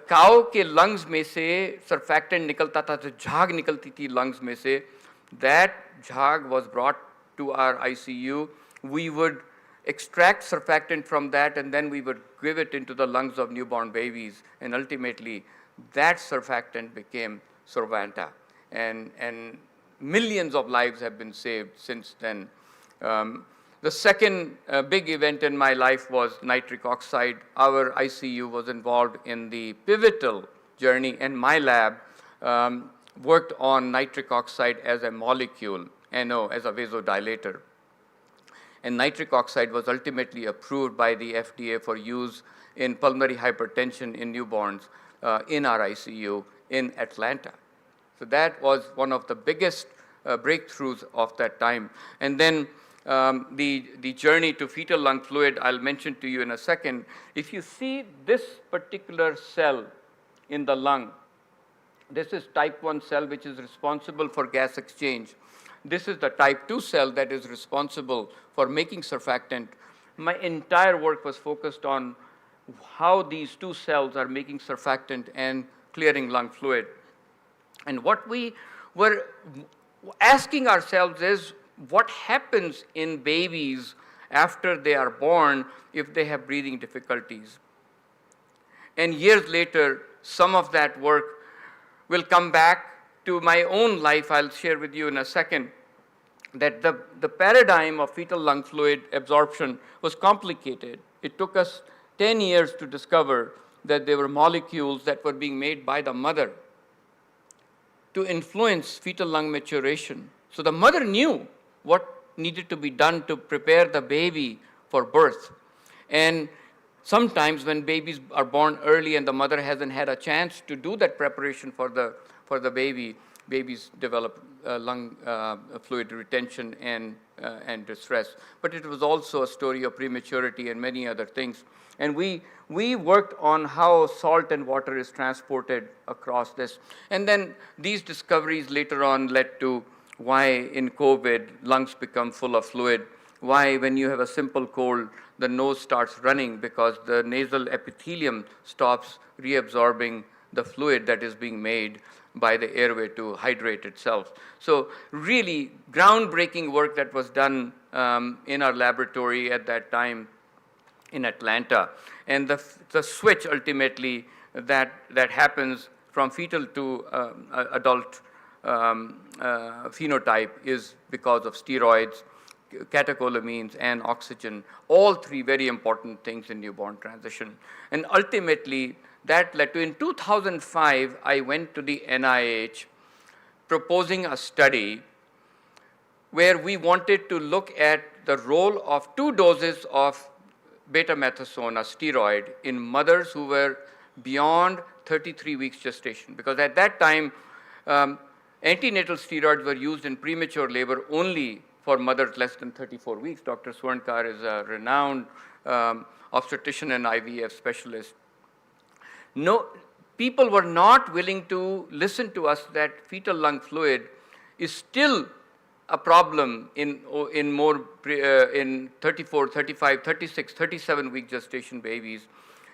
cow के lungs में से surfactant निकलता था, जो झाग निकलती थी lungs में से. That झाग was brought to our ICU. We would extract surfactant from that, and then we would give it into the lungs of newborn babies. And ultimately, that surfactant became Survanta. And millions of lives have been saved since then. The second big event in my life was nitric oxide. Our ICU was involved in the pivotal journey, and my lab worked on nitric oxide as a molecule, NO, as a vasodilator. And nitric oxide was ultimately approved by the FDA for use in pulmonary hypertension in newborns in our ICU in Atlanta. So that was one of the biggest breakthroughs of that time. And then the journey to fetal lung fluid, I'll mention to you in a second. If you see this particular cell in the lung, this is type 1 cell which is responsible for gas exchange. This is the type 2 cell that is responsible for making surfactant. My entire work was focused on how these two cells are making surfactant and clearing lung fluid. And what we were asking ourselves is, what happens in babies after they are born if they have breathing difficulties? And years later, some of that work will come back to my own life. I'll share with you in a second that the paradigm of fetal lung fluid absorption was complicated. It took us 10 years to discover that there were molecules that were being made by the mother to influence fetal lung maturation. So the mother knew what needed to be done to prepare the baby for birth. And sometimes when babies are born early and the mother hasn't had a chance to do that preparation for the baby, babies develop lung fluid retention and distress. But it was also a story of prematurity and many other things. And we worked on how salt and water is transported across this. And then these discoveries later on led to why in COVID lungs become full of fluid, why when you have a simple cold, the nose starts running because the nasal epithelium stops reabsorbing the fluid that is being made by the airway to hydrate itself. So really groundbreaking work that was done in our laboratory at that time in Atlanta. And the switch ultimately that happens from fetal to adult phenotype is because of steroids, catecholamines, and oxygen, all three very important things in newborn transition. And ultimately, that led to, in 2005, I went to the NIH proposing a study where we wanted to look at the role of 2 doses of betamethasone, a steroid, in mothers who were beyond 33 weeks gestation. Because at that time, antenatal steroids were used in premature labor only for mothers less than 34 weeks. Dr. Swarnkar is a renowned obstetrician and IVF specialist. No, people were not willing to listen to us that fetal lung fluid is still a problem in 34, 35, 36, 37 week gestation babies.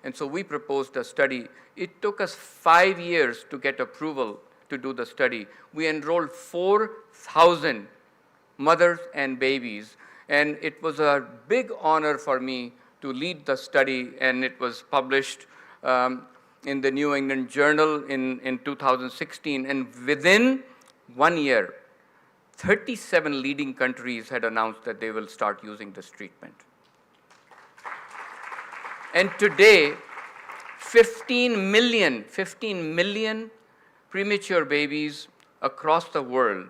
And so we proposed a study. It took us 5 years to get approval to do the study. We enrolled 4,000 mothers and babies, and it was a big honor for me to lead the study, and it was published in the New England Journal in 2016, and within 1 year, 37 leading countries had announced that they will start using this treatment. And today, 15 million premature babies across the world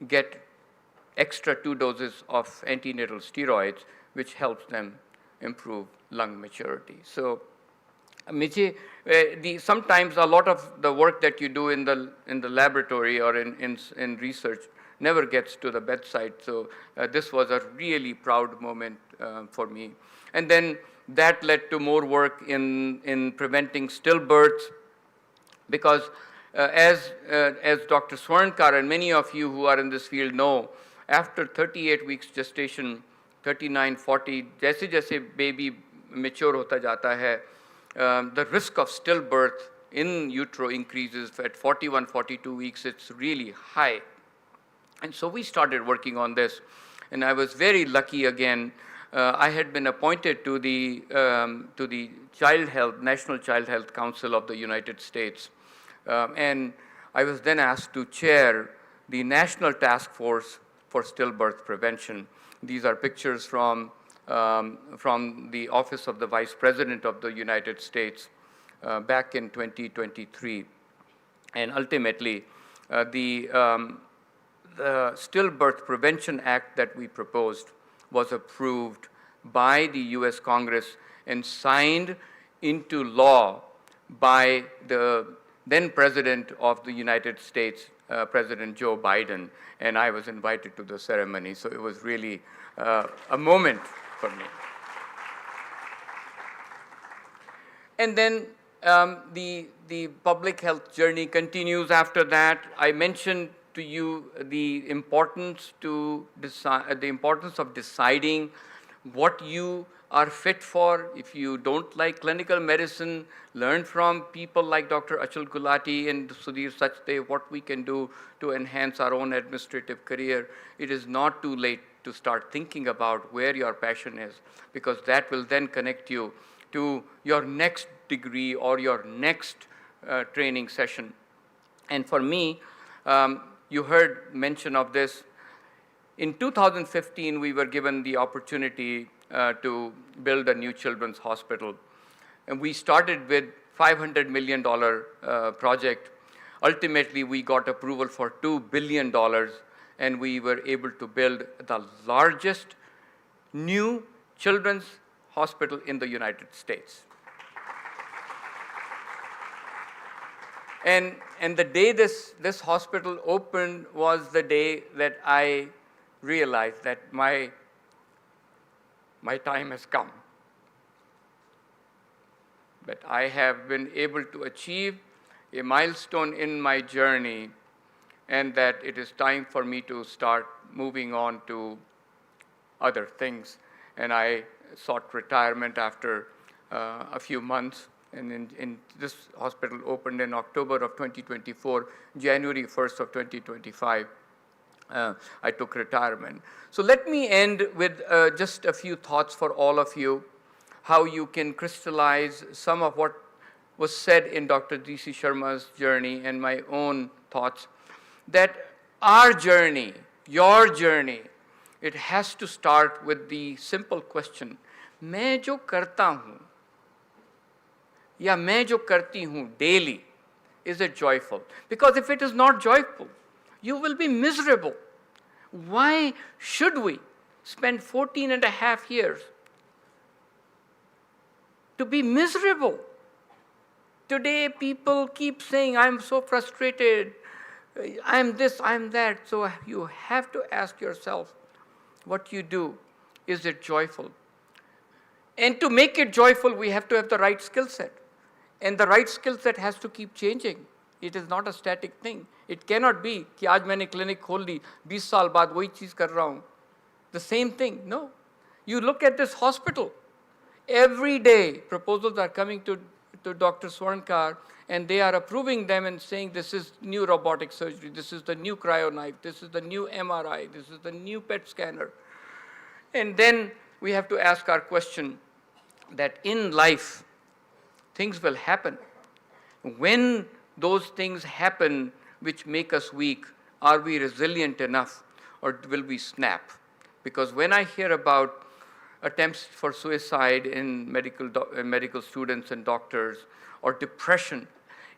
get extra 2 doses of antenatal steroids, which helps them improve lung maturity. So, sometimes a lot of the work that you do in the laboratory or in research never gets to the bedside. So this was a really proud moment for me. And then that led to more work in preventing stillbirths, because as Dr. Swarnkar and many of you who are in this field know, after 38 weeks gestation, 39, 40, जैसे जैसे baby mature होता जाता है, the risk of stillbirth in utero increases. At 41, 42 weeks, it's really high. And so we started working on this. And I was very lucky again. I had been appointed to the National Child Health Council of the United States. And I was then asked to chair the National Task Force for Stillbirth Prevention. These are pictures from the Office of the Vice President of the United States back in 2023. And ultimately, the Stillbirth Prevention Act that we proposed was approved by the US Congress and signed into law by the then President of the United States, President Joe Biden, and I was invited to the ceremony, so it was really a moment for me. And then the public health journey continues after that. I mentioned to you the importance of deciding what you are fit for. If you don't like clinical medicine, learn from people like Dr. Achal Gulati and Sudhir Sachdev what we can do to enhance our own administrative career. It is not too late to start thinking about where your passion is, because that will then connect you to your next degree or your next training session. And for me, you heard mention of this. In 2015, we were given the opportunity to build a new children's hospital. And we started with $500 million project. Ultimately, we got approval for $2 billion, and we were able to build the largest new children's hospital in the United States. And the day this hospital opened was the day that I realized that my time has come. That I have been able to achieve a milestone in my journey, and that it is time for me to start moving on to other things. And I sought retirement after a few months. And in this hospital opened in October of 2024, January 1st of 2025, I took retirement. So let me end with just a few thoughts for all of you, how you can crystallize some of what was said in Dr. G.C. Sharma's journey and my own thoughts, that our journey, your journey, it has to start with the simple question, मैं जो करता हूँ या मैं जो करती हूँ daily, is it joyful? Because if it is not joyful, you will be miserable. Why should we spend 14 and a half years to be miserable? Today, people keep saying, I'm so frustrated, I'm this, I'm that. So you have to ask yourself, what you do, is it joyful? And to make it joyful, we have to have the right skill set. And the right skill set has to keep changing. It is not a static thing. It cannot be कि आज मैंने clinic खोल ली, 20 साल बाद वही चीज़ कर रहा हूँ. The same thing. No. You look at this hospital. Every day, proposals are coming to Dr. Swarnkar, and they are approving them and saying this is new robotic surgery, this is the new cryo knife, this is the new MRI, this is the new PET scanner. And then we have to ask our question that in life, things will happen. When those things happen which make us weak, are we resilient enough, or will we snap? Because when I hear about attempts for suicide in medical students and doctors, or depression,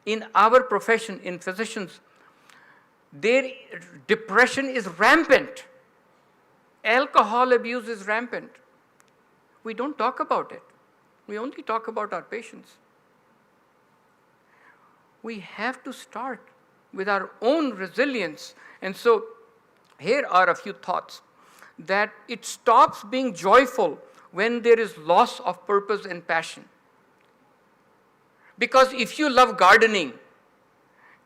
in our profession, in physicians, their depression is rampant. Alcohol abuse is rampant. We don't talk about it. We only talk about our patients. We have to start with our own resilience. And so here are a few thoughts. That it stops being joyful when there is loss of purpose and passion. Because if you love gardening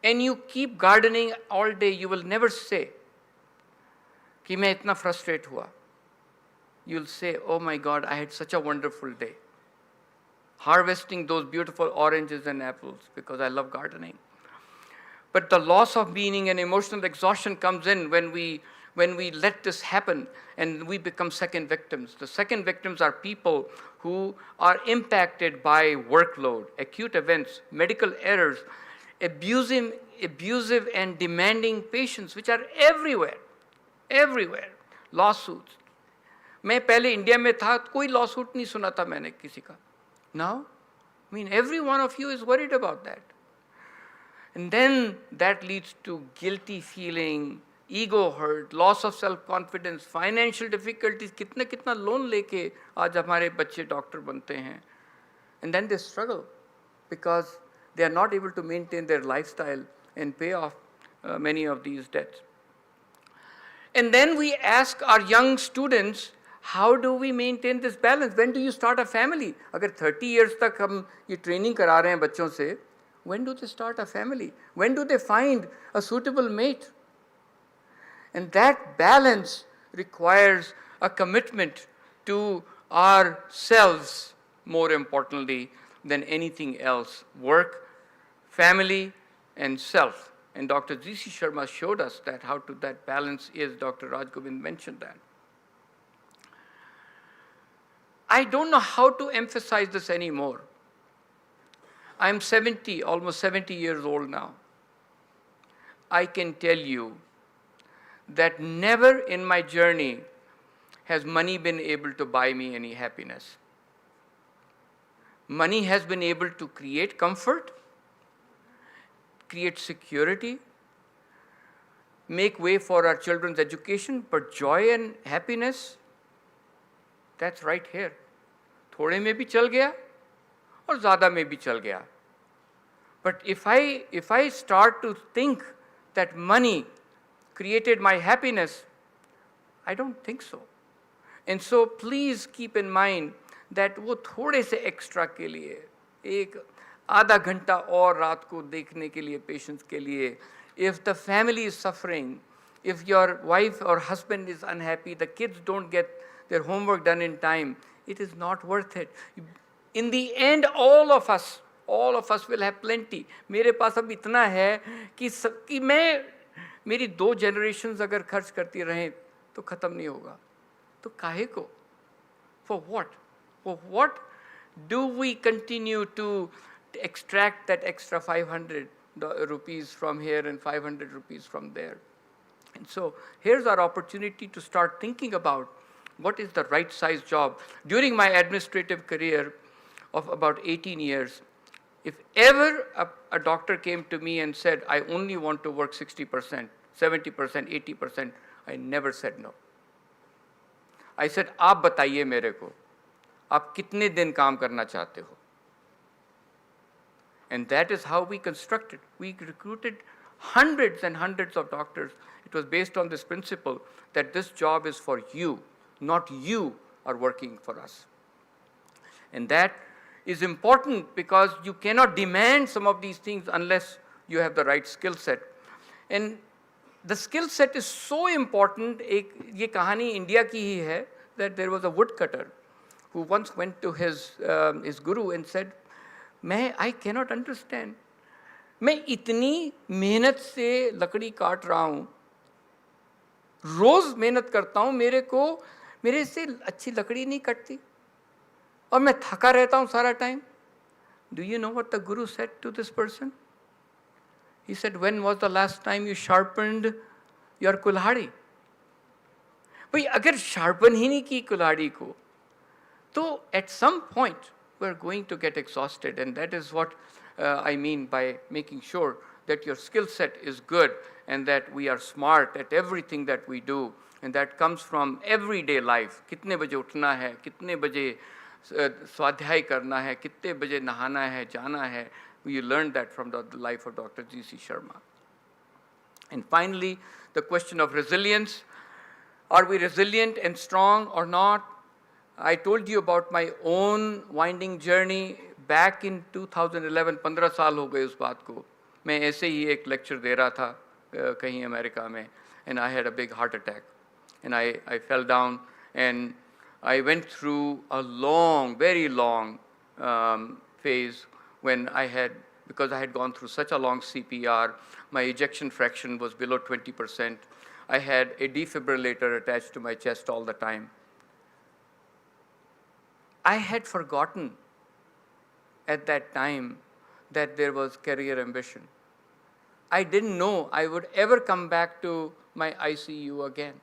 and you keep gardening all day, you will never say कि मैं इतना frustrate हुआ. you'll say, oh my God, I had such a wonderful day. Harvesting those beautiful oranges and apples because I love gardening. But the loss of meaning and emotional exhaustion comes in when we let this happen and we become second victims. The second victims are people who are impacted by workload, acute events, medical errors, abusive and demanding patients, which are everywhere, lawsuits. मैं पहले India में था, कोई lawsuit नहीं सुना था मैंने किसी का. Now, I mean, every one of you is worried about that. And then that leads to guilty feeling, ego hurt, loss of self-confidence, financial difficulties. कितना loan लेके आज हमारे बच्चे डॉक्टर बनते हैं. And then they struggle because they are not able to maintain their lifestyle and pay off many of these debts. And then we ask our young students, how do we maintain this balance? When do you start a family? अगर 30 years तक हम ये training करा रहे हैं बच्चों से, when do they start a family? When do they find a suitable mate? And that balance requires a commitment to ourselves, more importantly than anything else. Work, family, and self. And Dr. G.C. Sharma showed us that how to that balance is. Dr. Rajgovind mentioned that. I don't know how to emphasize this anymore. I'm 70, almost 70 years old now. I can tell you that never in my journey has money been able to buy me any happiness. Money has been able to create comfort, create security, make way for our children's education, but joy and happiness, that's right here. थोड़े में भी चल गया और ज़्यादा में भी चल गया. But if I start to think that money created my happiness, I don't think so. And so please keep in mind that वो थोड़े से एक्स्ट्रा के लिए, एक आधा घंटा और रात को देखने के लिए, पेशेंट्स के लिए, if the family is suffering, if your wife or husband is unhappy, the kids don't get their homework done in time, it is not worth it. In the end, all of us will have plenty. मेरे पास अब इतना है कि मेरी 2 generations अगर खर्च करती रहें तो ख़त्म नहीं होगा. तो काहे को? For what? For what do we continue to extract that extra 500 rupees from here and 500 rupees from there? And so here's our opportunity to start thinking about what is the right size job. During my administrative career of about 18 years, if ever a doctor came to me and said, I only want to work 60%, 70%, 80%, I never said no. I said, आप बताइए मेरे को, आप कितने दिन काम करना चाहते हो? And that is how we constructed. We recruited hundreds and hundreds of doctors. It was based on this principle that this job is for you, not you are working for us. And that is important because you cannot demand some of these things unless you have the right skill set. And the skill set is so important. ये कहानी India की ही है, that there was a woodcutter who once went to his guru and said, I cannot understand. मैं इतनी मेहनत से लकड़ी काट रहा हूँ, रोज मेहनत करता हूँ, मेरे से अच्छी लकड़ी नहीं कटती और मैं थका रहता हूँ सारा time. Do you know what the guru said to this person? He said, when was the last time you sharpened your कुल्हाड़ी? भाई अगर sharpen ही नहीं की कुल्हाड़ी को, तो at some point we're going to get exhausted, and that is what I mean by making sure that your skill set is good and that we are smart at everything that we do, and that comes from everyday life. कितने बजे उठना है, कितने बजे स्वाध्याय करना है, कितने बजे नहाना है, जाना है. You learned that from the life of Dr. G.C. Sharma. And finally, the question of resilience. Are we resilient and strong or not? I told you about my own winding journey back in 2011. 15 साल हो गए उस बात को. मैं ऐसे ही एक lecture दे रहा था कहीं अमेरिका में, and I had a big heart attack. And I fell down and I went through a long, very long phase when because I had gone through such a long CPR, my ejection fraction was below 20%. I had a defibrillator attached to my chest all the time. I had forgotten at that time that there was career ambition. I didn't know I would ever come back to my ICU again.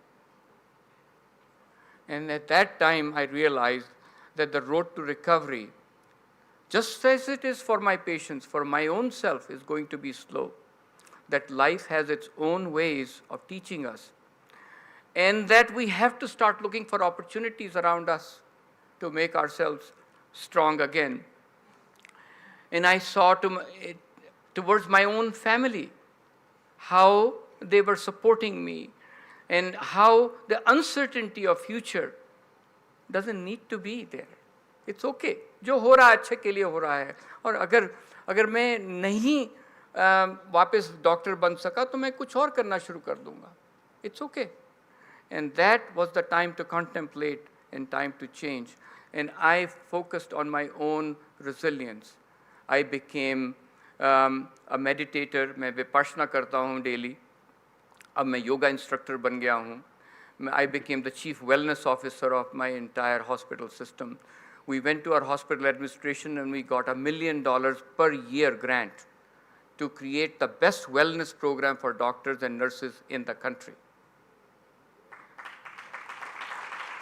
And at that time, I realized that the road to recovery, just as it is for my patients, for my own self, is going to be slow. That life has its own ways of teaching us. And that we have to start looking for opportunities around us to make ourselves strong again. And I saw towards my own family how they were supporting me and how the uncertainty of future doesn't need to be there. It's okay. जो हो रहा है अच्छे के लिए हो रहा है. और अगर मैं नहीं वापस डॉक्टर बन सका तो मैं कुछ और करना शुरू कर दूंगा. It's okay. And that was the time to contemplate and time to change. And I focused on my own resilience. I became a meditator. मैं विपश्यना करता हूँ daily. अब मैं yoga instructor बन गया हूँ. I became the chief wellness officer of my entire hospital system. We went to our hospital administration and we got $1 million per year grant to create the best wellness program for doctors and nurses in the country.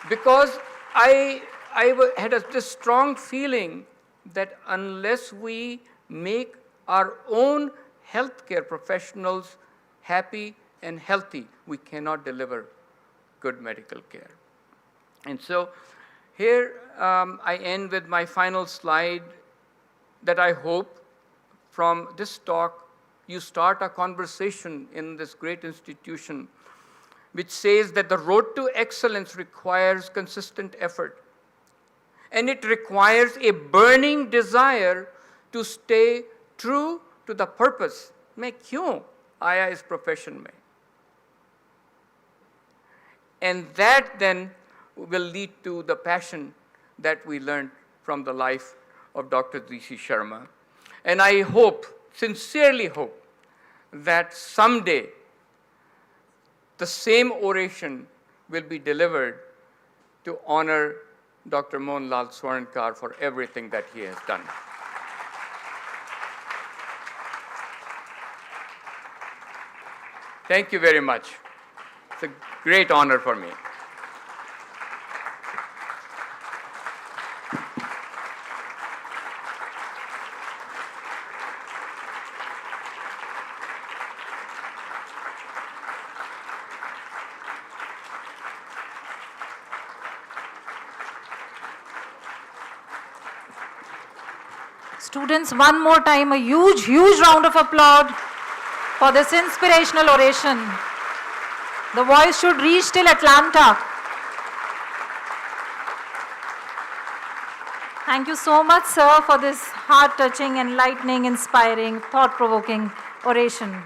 Because I had this strong feeling that unless we make our own healthcare professionals happy and healthy, we cannot deliver good medical care. And so here I end with my final slide that I hope from this talk you start a conversation in this great institution which says that the road to excellence requires consistent effort. And it requires a burning desire to stay true to the purpose. मैं क्यों आया इस profession में? And that then will lead to the passion that we learned from the life of Dr. G.C. Sharma. And I hope, sincerely hope, that someday the same oration will be delivered to honor Dr. Mohanlal Swarnkar for everything that he has done. Thank you very much. It's a great honor for me. Students, one more time, a huge, huge round of applause for this inspirational oration. The voice should reach till Atlanta. Thank you so much, sir, for this heart-touching, enlightening, inspiring, thought-provoking oration.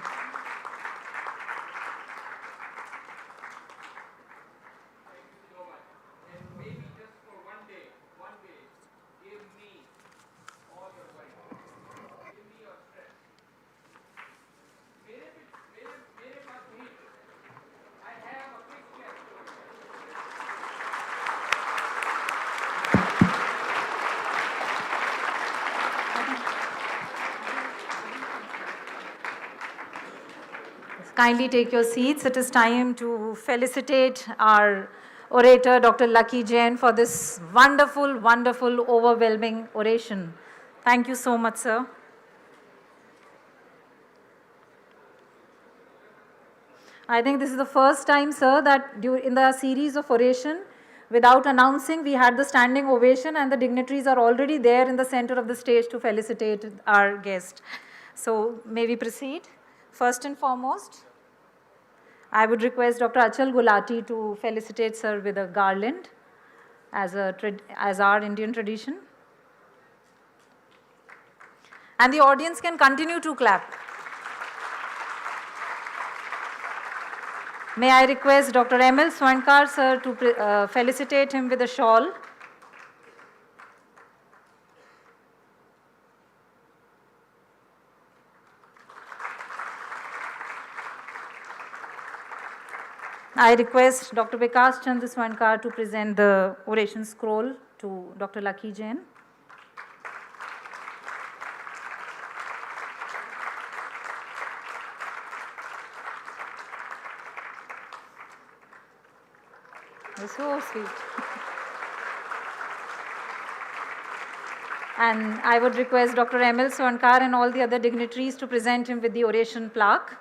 Kindly take your seats. It is time to felicitate our orator, Dr. Lucky Jain, for this wonderful, wonderful, overwhelming oration. Thank you so much, sir. I think this is the first time, sir, that in the series of oration, without announcing, we had the standing ovation and the dignitaries are already there in the center of the stage to felicitate our guest. So may we proceed? First and foremost, I would request Dr. Achal Gulati to felicitate sir with a garland as our Indian tradition. And the audience can continue to clap. May I request Dr. M.L. Swankar, sir, to felicitate him with a shawl. I request Dr. Vikas Chandra Swankar to present the oration scroll to Dr. Lucky Jain. You're so sweet. And I would request Dr. M.L. Swankar and all the other dignitaries to present him with the oration plaque.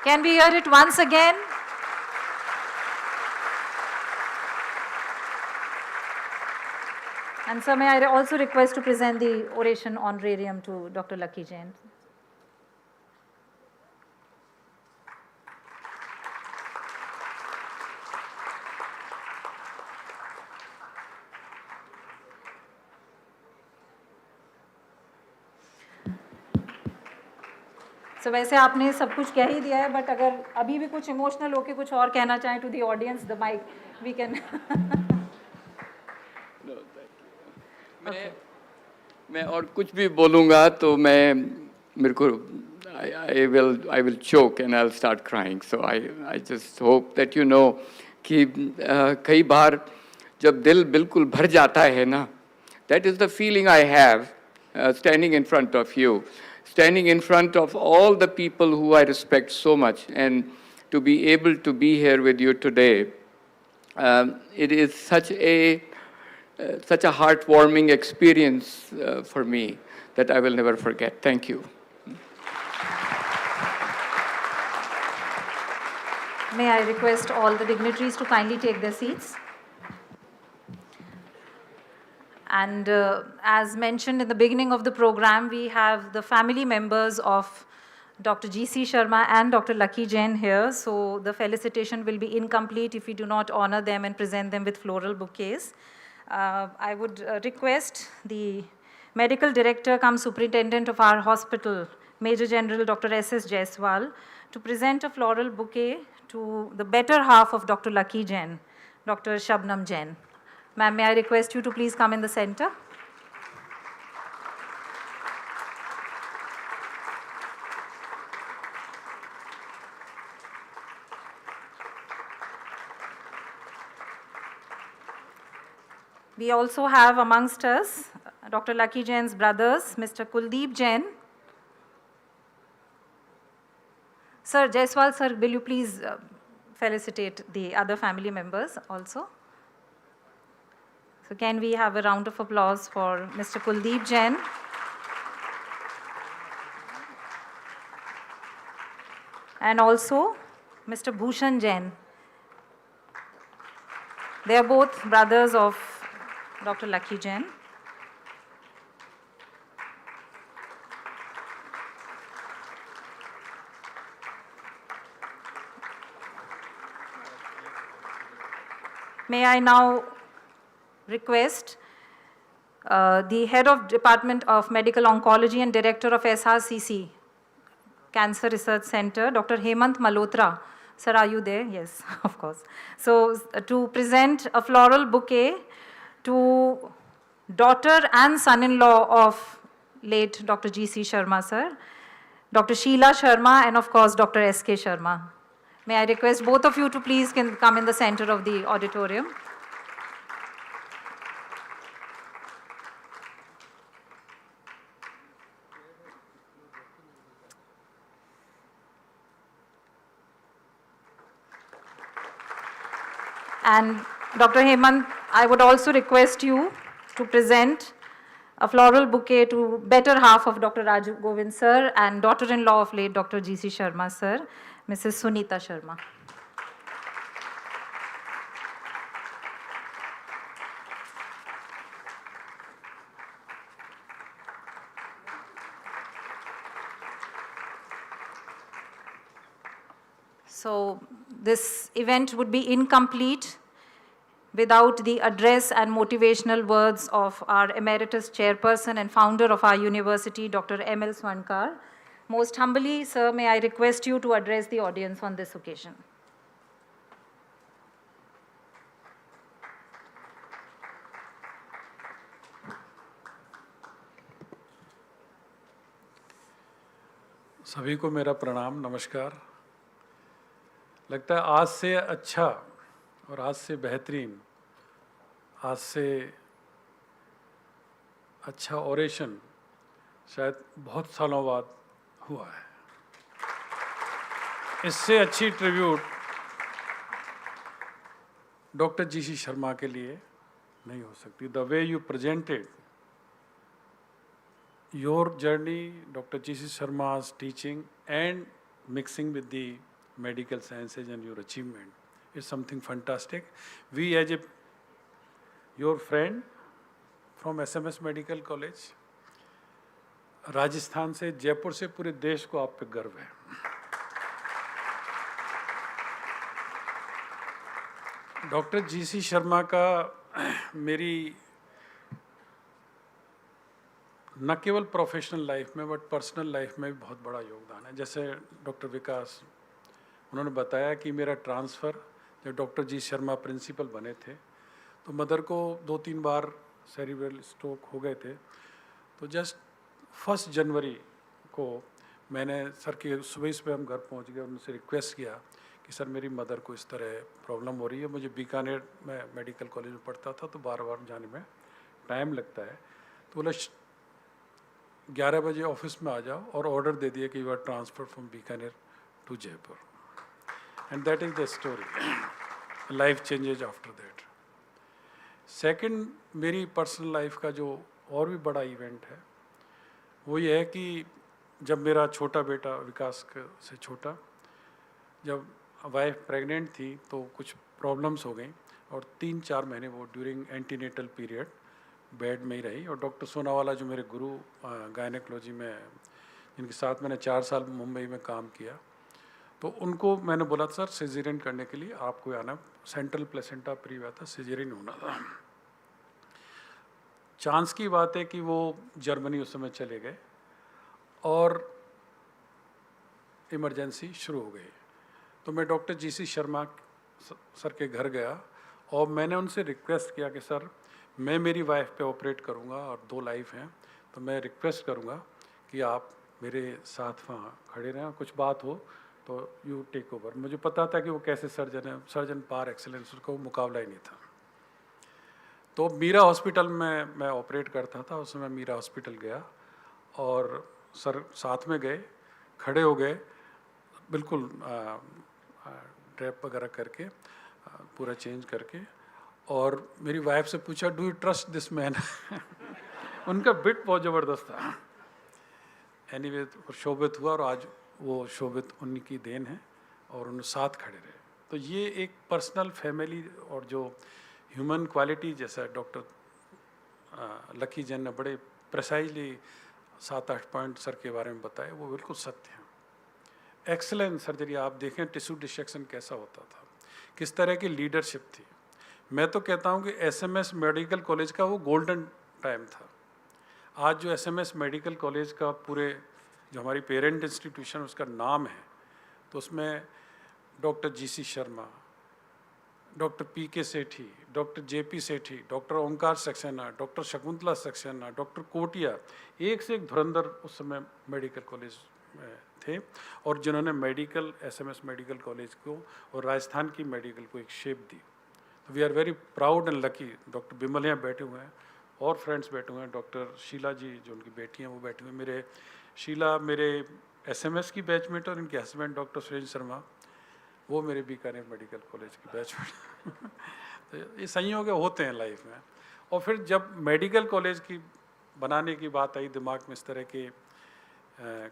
Can we hear it once again? And so may I also request to present the oration honorarium to Dr. Lucky Jain. So वैसे आपने सब कुछ कह ही दिया है, but अगर अभी भी कुछ इमोशनल होके कुछ और कहना चाहें to the audience, the mic, we can. मैं और कुछ भी बोलूँगा तो मेरे को I will choke and I'll start crying. So I just hope that you know कि कई बार जब दिल बिल्कुल भर जाता है ना, that is the feeling I have standing in front of you, standing in front of all the people who I respect so much, and to be able to be here with you today. It is such a heartwarming experience for me that I will never forget. Thank you. May I request all the dignitaries to kindly take their seats. And as mentioned in the beginning of the program, we have the family members of Dr. G.C. Sharma and Dr. Lucky Jain here. So the felicitation will be incomplete if we do not honor them and present them with floral bouquets. I would request the medical director cum superintendent of our hospital, Major General Dr. S.S. Jaiswal, to present a floral bouquet to the better half of Dr. Lucky Jain, Dr. Shabnam Jain. Ma'am, may I request you to please come in the center? We also have amongst us Dr. Lucky Jain's brothers, Mr. Kuldeep Jain. Sir, Jaiswal sir, will you please felicitate the other family members also? So can we have a round of applause for Mr. Kuldeep Jain? And also Mr. Bhushan Jain. They are both brothers of Dr. Lucky Jain. May I now request the head of Department of Medical Oncology and Director of SRCC, Cancer Research Center, Dr. Hemant Malhotra. Sir, are you there? Yes, of course. So to present a floral bouquet to daughter and son-in-law of late Dr. G.C. Sharma, sir, Dr. Sheila Sharma, and of course, Dr. S.K. Sharma. May I request both of you to please come in the center of the auditorium. And Dr. Hemant, I would also request you to present a floral bouquet to better half of Dr. Raju Govind sir and daughter-in-law of late Dr. G.C. Sharma sir, Mrs. Sunita Sharma. So this event would be incomplete without the address and motivational words of our emeritus chairperson and founder of our university, Dr. M.L. Swankar. Most humbly, sir, may I request you to address the audience on this occasion. सभी को मेरा प्रणाम, नमस्कार। लगता है आज से अच्छा और आज से बेहतरीन, आज से अच्छा ओरेशन शायद बहुत सालों बाद हुआ है। इससे अच्छी ट्रिब्यूट डॉक्टर जीसी शर्मा के लिए नहीं हो सकती। The way you presented your journey, Dr. G.C. Sharma's teaching and mixing with the medical sciences and your achievement is something fantastic. We as your friend from SMS Medical College, Rajasthan से, जयपुर से, पूरे देश को आप पे गर्व है। Doctor G.C. शर्मा का मेरी न केवल प्रोफेशनल लाइफ में बट पर्सनल लाइफ में भी बहुत बड़ा योगदान है। जैसे डॉक्टर विकास उन्होंने बताया कि मेरा ट्रांसफ़र जब डॉक्टर जी शर्मा प्रिंसिपल बने थे तो मदर को 2-3 बार सेरिब्रल स्ट्रोक हो गए थे। तो जस्ट 1 जनवरी को मैंने सर के सुबह हम घर पहुंच गए, उनसे रिक्वेस्ट किया कि सर मेरी मदर को इस तरह प्रॉब्लम हो रही है। मुझे बीकानेर में मेडिकल कॉलेज में पढ़ता था तो बार जाने में टाइम लगता है। तो बोला 11 बजे ऑफिस में आ जाओ और ऑर्डर दे दिया कि you are transfer from Bikaner to Jaipur. And that is the story. Life changes after that. Second, मेरी पर्सनल लाइफ का जो और भी बड़ा इवेंट है वो ये है कि जब मेरा छोटा बेटा विकास से छोटा, जब वाइफ प्रेग्नेंट थी तो कुछ प्रॉब्लम्स हो गई और 3-4 महीने वो ड्यूरिंग एंटीनेटल पीरियड बेड में ही रही। और डॉक्टर सोनावाला जो मेरे गुरु गायनेकोलॉजी में, जिनके साथ मैंने 4 साल मुंबई में काम किया, तो उनको मैंने बोला सर सिजेरियन करने के लिए आपको आना, सेंट्रल प्लेसेंटा प्रीविया था, सिजेरियन होना था। चांस की बात है कि वो जर्मनी उस समय चले गए और इमरजेंसी शुरू हो गई। तो मैं डॉक्टर जीसी शर्मा सर के घर गया और मैंने उनसे रिक्वेस्ट किया कि सर मैं मेरी वाइफ पे ऑपरेट करूंगा और 2 लाइफ हैं, तो मैं रिक्वेस्ट करूंगा कि आप मेरे साथ वहाँ खड़े रहें, कुछ बात हो तो यू टेक ओवर। मुझे पता था कि वो कैसे सर्जन है, सर्जन पार एक्सीलेंस, उसका वो मुकाबला ही नहीं था। तो मीरा हॉस्पिटल में मैं ऑपरेट करता था, उस समय मीरा हॉस्पिटल गया और सर साथ में गए, खड़े हो गए, बिल्कुल ड्रेप वगैरह करके पूरा चेंज करके, और मेरी वाइफ से पूछा do you trust this man. उनका बिट बहुत ज़बरदस्त था। एनीवे शोभित हुआ और आज वो शोभित उनकी देन है और उन साथ खड़े रहे। तो ये एक पर्सनल फैमिली और जो ह्यूमन क्वालिटी, जैसा डॉक्टर लकी जैन ने बड़े प्रिसाइजली 7-8 पॉइंट सर के बारे में बताए, वो बिल्कुल सत्य हैं। एक्सीलेंट सर्जरी आप देखें, टिश्यू डिसेक्शन कैसा होता था, किस तरह की लीडरशिप थी। मैं तो कहता हूँ कि एसएमएस मेडिकल कॉलेज का वो गोल्डन टाइम था। आज जो एसएमएस मेडिकल कॉलेज का पूरे जो हमारी पेरेंट इंस्टीट्यूशन उसका नाम है, तो उसमें डॉक्टर जीसी शर्मा, डॉक्टर पीके सेठी, डॉक्टर जेपी सेठी, डॉक्टर ओंकार सक्सेना, डॉक्टर शकुंतला सक्सेना, डॉक्टर कोटिया, एक से एक धुरंधर उस समय मेडिकल कॉलेज में थे और जिन्होंने मेडिकल एसएमएस मेडिकल कॉलेज को और राजस्थान की मेडिकल को एक शेप दी। तो we are very proud and lucky. Doctor Bimal यहाँ बैठे हुए हैं और फ्रेंड्स बैठे हुए हैं, डॉक्टर शीला जी जो उनकी बेटी हैं वो बैठी हुई हैं। मेरे शीला मेरे एसएमएस की बैचमेट और इनके हस्बैंड डॉक्टर सुरेंद्र शर्मा वो मेरे बीकानेर मेडिकल कॉलेज की बैचमेट। तो ये संयोग होते हैं लाइफ में। और फिर जब मेडिकल कॉलेज की बनाने की बात आई दिमाग में, इस तरह के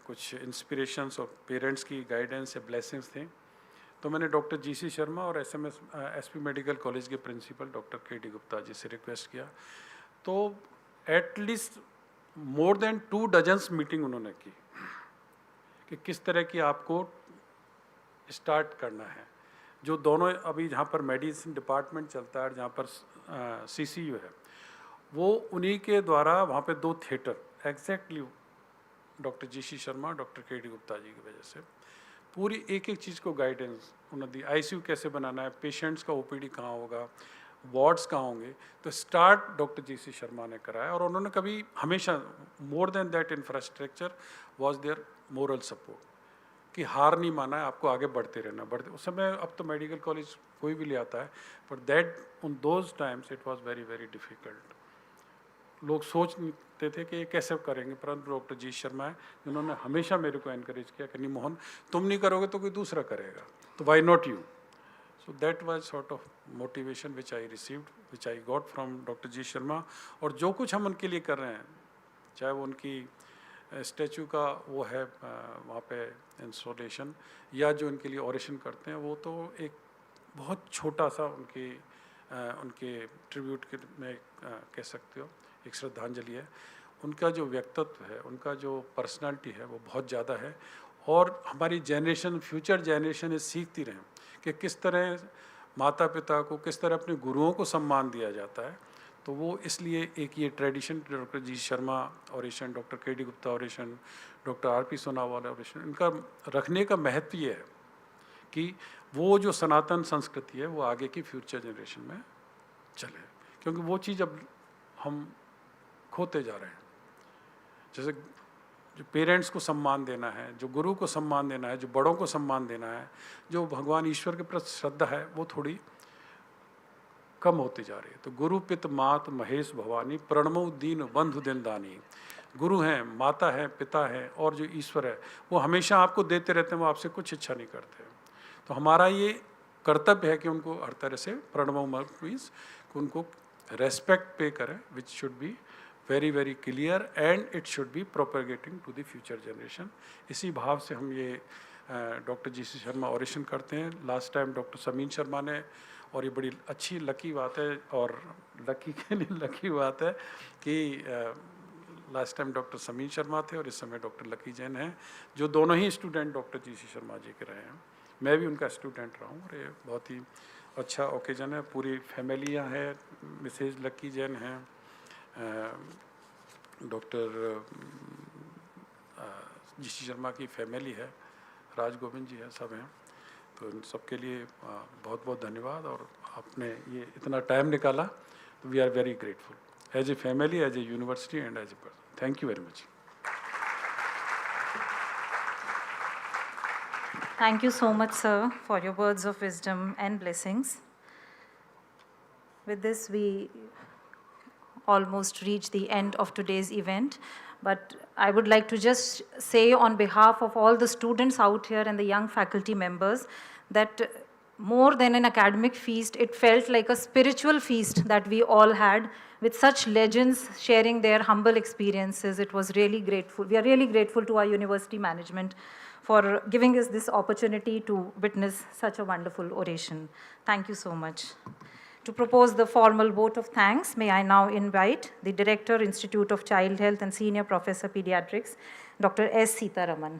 कुछ इंस्पिरेशंस और पेरेंट्स की गाइडेंस या ब्लेसिंग्स थे, तो मैंने डॉक्टर जीसी शर्मा और एसपी मेडिकल कॉलेज के principal doctor KD Gupta ji से रिक्वेस्ट किया। तो at least more than 2 dozens meeting उन्होंने की कि किस तरह की आपको स्टार्ट करना है। जो दोनों अभी जहाँ पर मेडिसिन डिपार्टमेंट चलता है, जहाँ पर CCU है, वो उन्हीं के द्वारा वहाँ पे 2 theatre exactly doctor GC Sharma, doctor KD Gupta ji की वजह से पूरी एक एक चीज़ को गाइडेंस उन्होंने दी। ICU कैसे बनाना है, पेशेंट्स का OPD कहाँ होगा, वार्ड्स कहाँ होंगे, तो स्टार्ट डॉक्टर GC शर्मा ने कराया। और उन्होंने कभी हमेशा more than that infrastructure was there moral support, कि हार नहीं माना है, आपको आगे बढ़ते रहना, बढ़ते। उस समय अब तो मेडिकल कॉलेज कोई भी ले आता है, बट दैट उन those times it was very very difficult. लोग सोचते थे कि ये कैसे करेंगे, परंतु डॉक्टर GC शर्मा है जिन्होंने हमेशा मेरे को एनकरेज किया कि नहीं मोहन, तुम नहीं करोगे तो कोई दूसरा करेगा, तो why not you. So that was sort of motivation which I received, which I got from Dr. GC Sharma. और जो कुछ हम उनके लिए कर रहे हैं, चाहे वो उनकी स्टैचू का वो है वहाँ पे इंस्टॉलेशन, या जो उनके लिए ऑरेशन करते हैं, वो तो एक बहुत छोटा सा उनके ट्रिब्यूट के में कह सकते हो, एक श्रद्धांजलि है। उनका जो व्यक्तित्व है, उनका जो पर्सनालिटी है, वो बहुत ज़्यादा है। और हमारी जनरेशन, फ्यूचर जनरेशन ये सीखती रहें कि किस तरह माता पिता को, किस तरह अपने गुरुओं को सम्मान दिया जाता है। तो वो इसलिए एक ये tradition doctor GC Sharma oration, doctor KD Gupta oration, doctor RP Sonowal oration, इनका रखने का महत्व ये है कि वो जो सनातन संस्कृति है वो आगे की फ्यूचर जनरेशन में चले, क्योंकि वो चीज़ अब हम खोते जा रहे हैं। जैसे जो पेरेंट्स को सम्मान देना है, जो गुरु को सम्मान देना है, जो बड़ों को सम्मान देना है, जो भगवान ईश्वर के प्रति श्रद्धा है, वो थोड़ी कम होती जा रही है। तो गुरु पित मात महेश भवानी, प्रणमो दीन बंधु दिन दानी। गुरु हैं, माता है, पिता है, और जो ईश्वर है वो हमेशा आपको देते रहते हैं, वो आपसे कुछ इच्छा नहीं करते। तो हमारा ये कर्तव्य है कि उनको हर तरह से प्रणमो मीन्स उनको रेस्पेक्ट पे करें, which should be very very clear and it should be propagating to the future generation. इसी भाव से हम ये डॉक्टर GC शर्मा ऑरेशन करते हैं। Last time doctor Sameen Sharma ने, और ये बड़ी अच्छी लकी बात है, और लकी के लिए लकी बात है कि last time doctor Sameen Sharma थे और इस समय डॉक्टर लकी जैन हैं, जो दोनों ही student doctor GC Sharma ji के रहे हैं। मैं भी उनका स्टूडेंट रहा हूँ, और ये बहुत ही अच्छा ओकेजन है। पूरी फैमिली यहाँ है, मिसेज लकी जैन हैं, डॉक्टर GC शर्मा की फैमिली है, राज गोविंद जी है, सब हैं। तो इन सबके लिए बहुत बहुत धन्यवाद, और आपने ये इतना टाइम निकाला, तो we are very grateful as a family, as a university and as a person. Thank you very much. Thank you so much, sir, for your words of wisdom and blessings. With this, we almost reach the end of today's event. But I would like to just say on behalf of all the students out here and the young faculty members that more than an academic feast, it felt like a spiritual feast that we all had with such legends sharing their humble experiences. It was really grateful. We are really grateful to our university management for giving us this opportunity to witness such a wonderful oration. Thank you so much. To propose the formal vote of thanks, may I now invite the Director, Institute of Child Health and Senior Professor, Pediatrics, Dr. S. Sitaraman.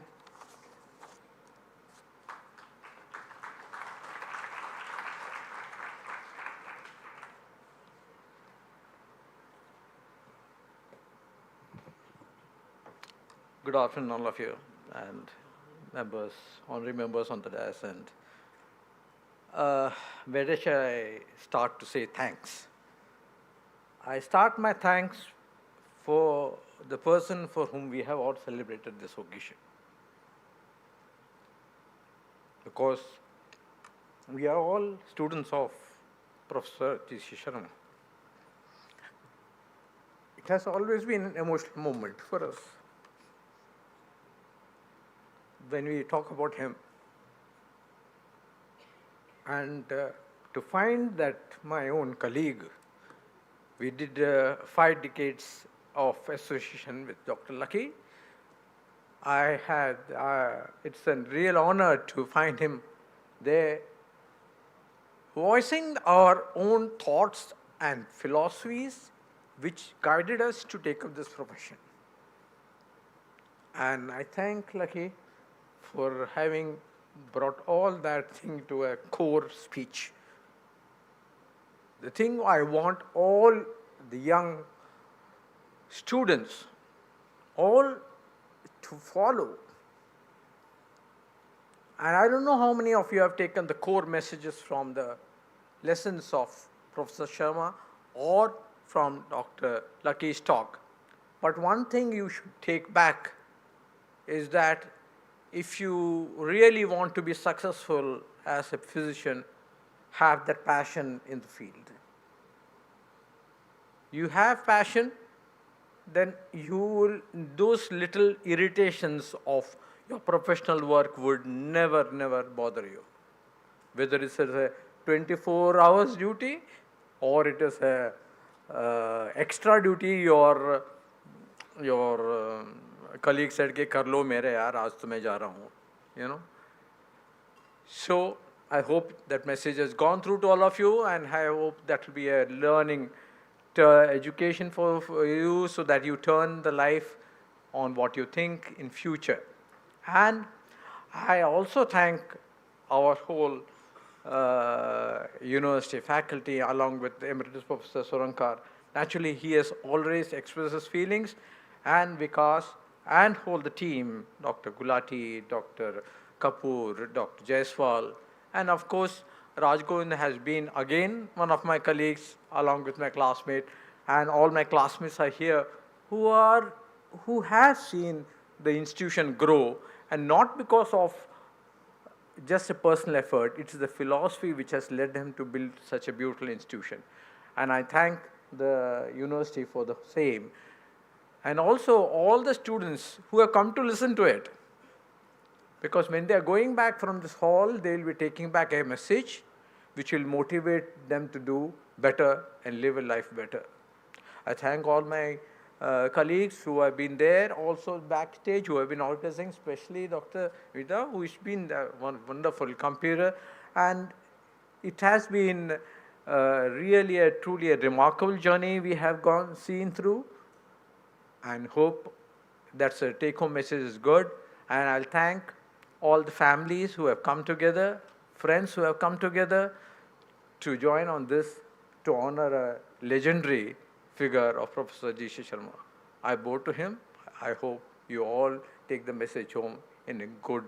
Good afternoon, all of you, and members, honorary members on the dais, and where shall I start to say thanks? I start my thanks for the person for whom we have all celebrated this occasion, because we are all students of Professor GC Sharma. It has always been an emotional moment for us when we talk about him, and to find that my own colleague, we did 5 decades of association with Dr. Lucky. It's a real honor to find him there voicing our own thoughts and philosophies which guided us to take up this profession. And I thank Lucky for having brought all that thing to a core speech. The thing I want all the young students all to follow. And I don't know how many of you have taken the core messages from the lessons of Professor Sharma or from Dr. Lucky's talk. But one thing you should take back is that if you really want to be successful as a physician, have that passion in the field. You have passion, then you will, those little irritations of your professional work would never bother you. Whether it's a 24 hours duty or it is a extra duty your colleague said ke kar lo mere yaar aaj to main ja raha hu, you know. So I hope that message has gone through to all of you, and I hope that will be a learning education for you, so that you turn the life on what you think in future. And I also thank our whole university faculty along with Emeritus Professor Sorankar. Naturally, he has always expressed his feelings, and Vikas and whole the team, Dr. Gulati, Dr. Kapoor, Dr. Jaiswal, and of course, Raj Govind has been again one of my colleagues along with my classmate, and all my classmates are here who has seen the institution grow, and not because of just a personal effort, it is the philosophy which has led them to build such a beautiful institution. And I thank the university for the same. And also all the students who have come to listen to it. Because when they are going back from this hall, they will be taking back a message which will motivate them to do better and live a life better. I thank all my colleagues who have been there, also backstage, who have been organizing, especially Dr. Vida, who has been one wonderful computer. And it has been really truly a remarkable journey we have seen through, and hope that's a take-home message is good. And I'll thank all the families who have come together, friends who have come together to join on this, to honor a legendary figure of Professor G.C. Sharma. I bow to him. I hope you all take the message home in a good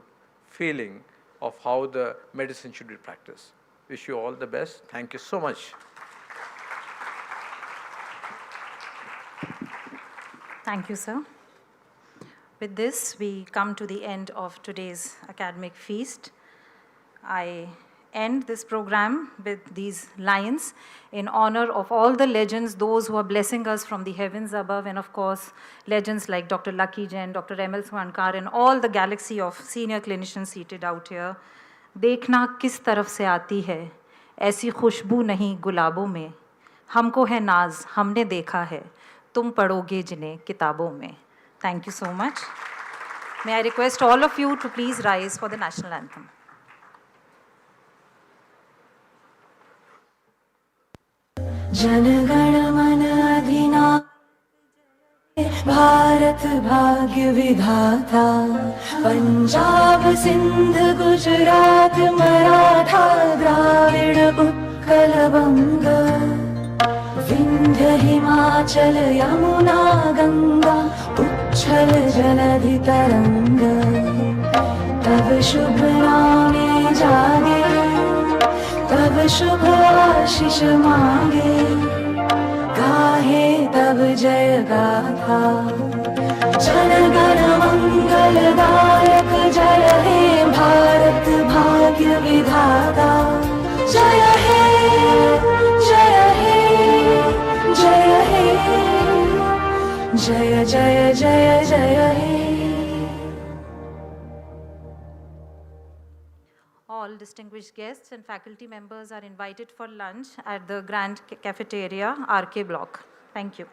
feeling of how the medicine should be practiced. Wish you all the best. Thank you so much. Thank you, sir. With this, we come to the end of today's academic feast. I end this program with these lines in honor of all the legends, those who are blessing us from the heavens above, and of course, legends like Dr. Lucky Jain, Dr. M.L. Swankar, and all the galaxy of senior clinicians seated out here. देखना किस तरफ से आती है, ऐसी खुशबू नहीं गुलाबों में, हमको है नाज, हमने देखा है, तुम पढ़ोगे जिन्हें किताबों में. Thank you so much. May I request all of you to please rise for the national anthem. जनगण मन अधिनायक भारत भाग्य विधाता पंजाब सिंध गुजरात मराठा द्राविड़ उत्कल बंग विंध्य हिमाचल यमुना गंगा उच्छल जलधि तरंग तब शुभ नामे जागे तब शुभ आशीष मांगे गाहे तब जय गाथा जनगण मंगलदायक जय हे भारत भाग्य विधाता जय हे जय हे जय हे जय जय जय जय हे. All distinguished guests and faculty members are invited for lunch at the Grand Cafeteria, RK Block. Thank you.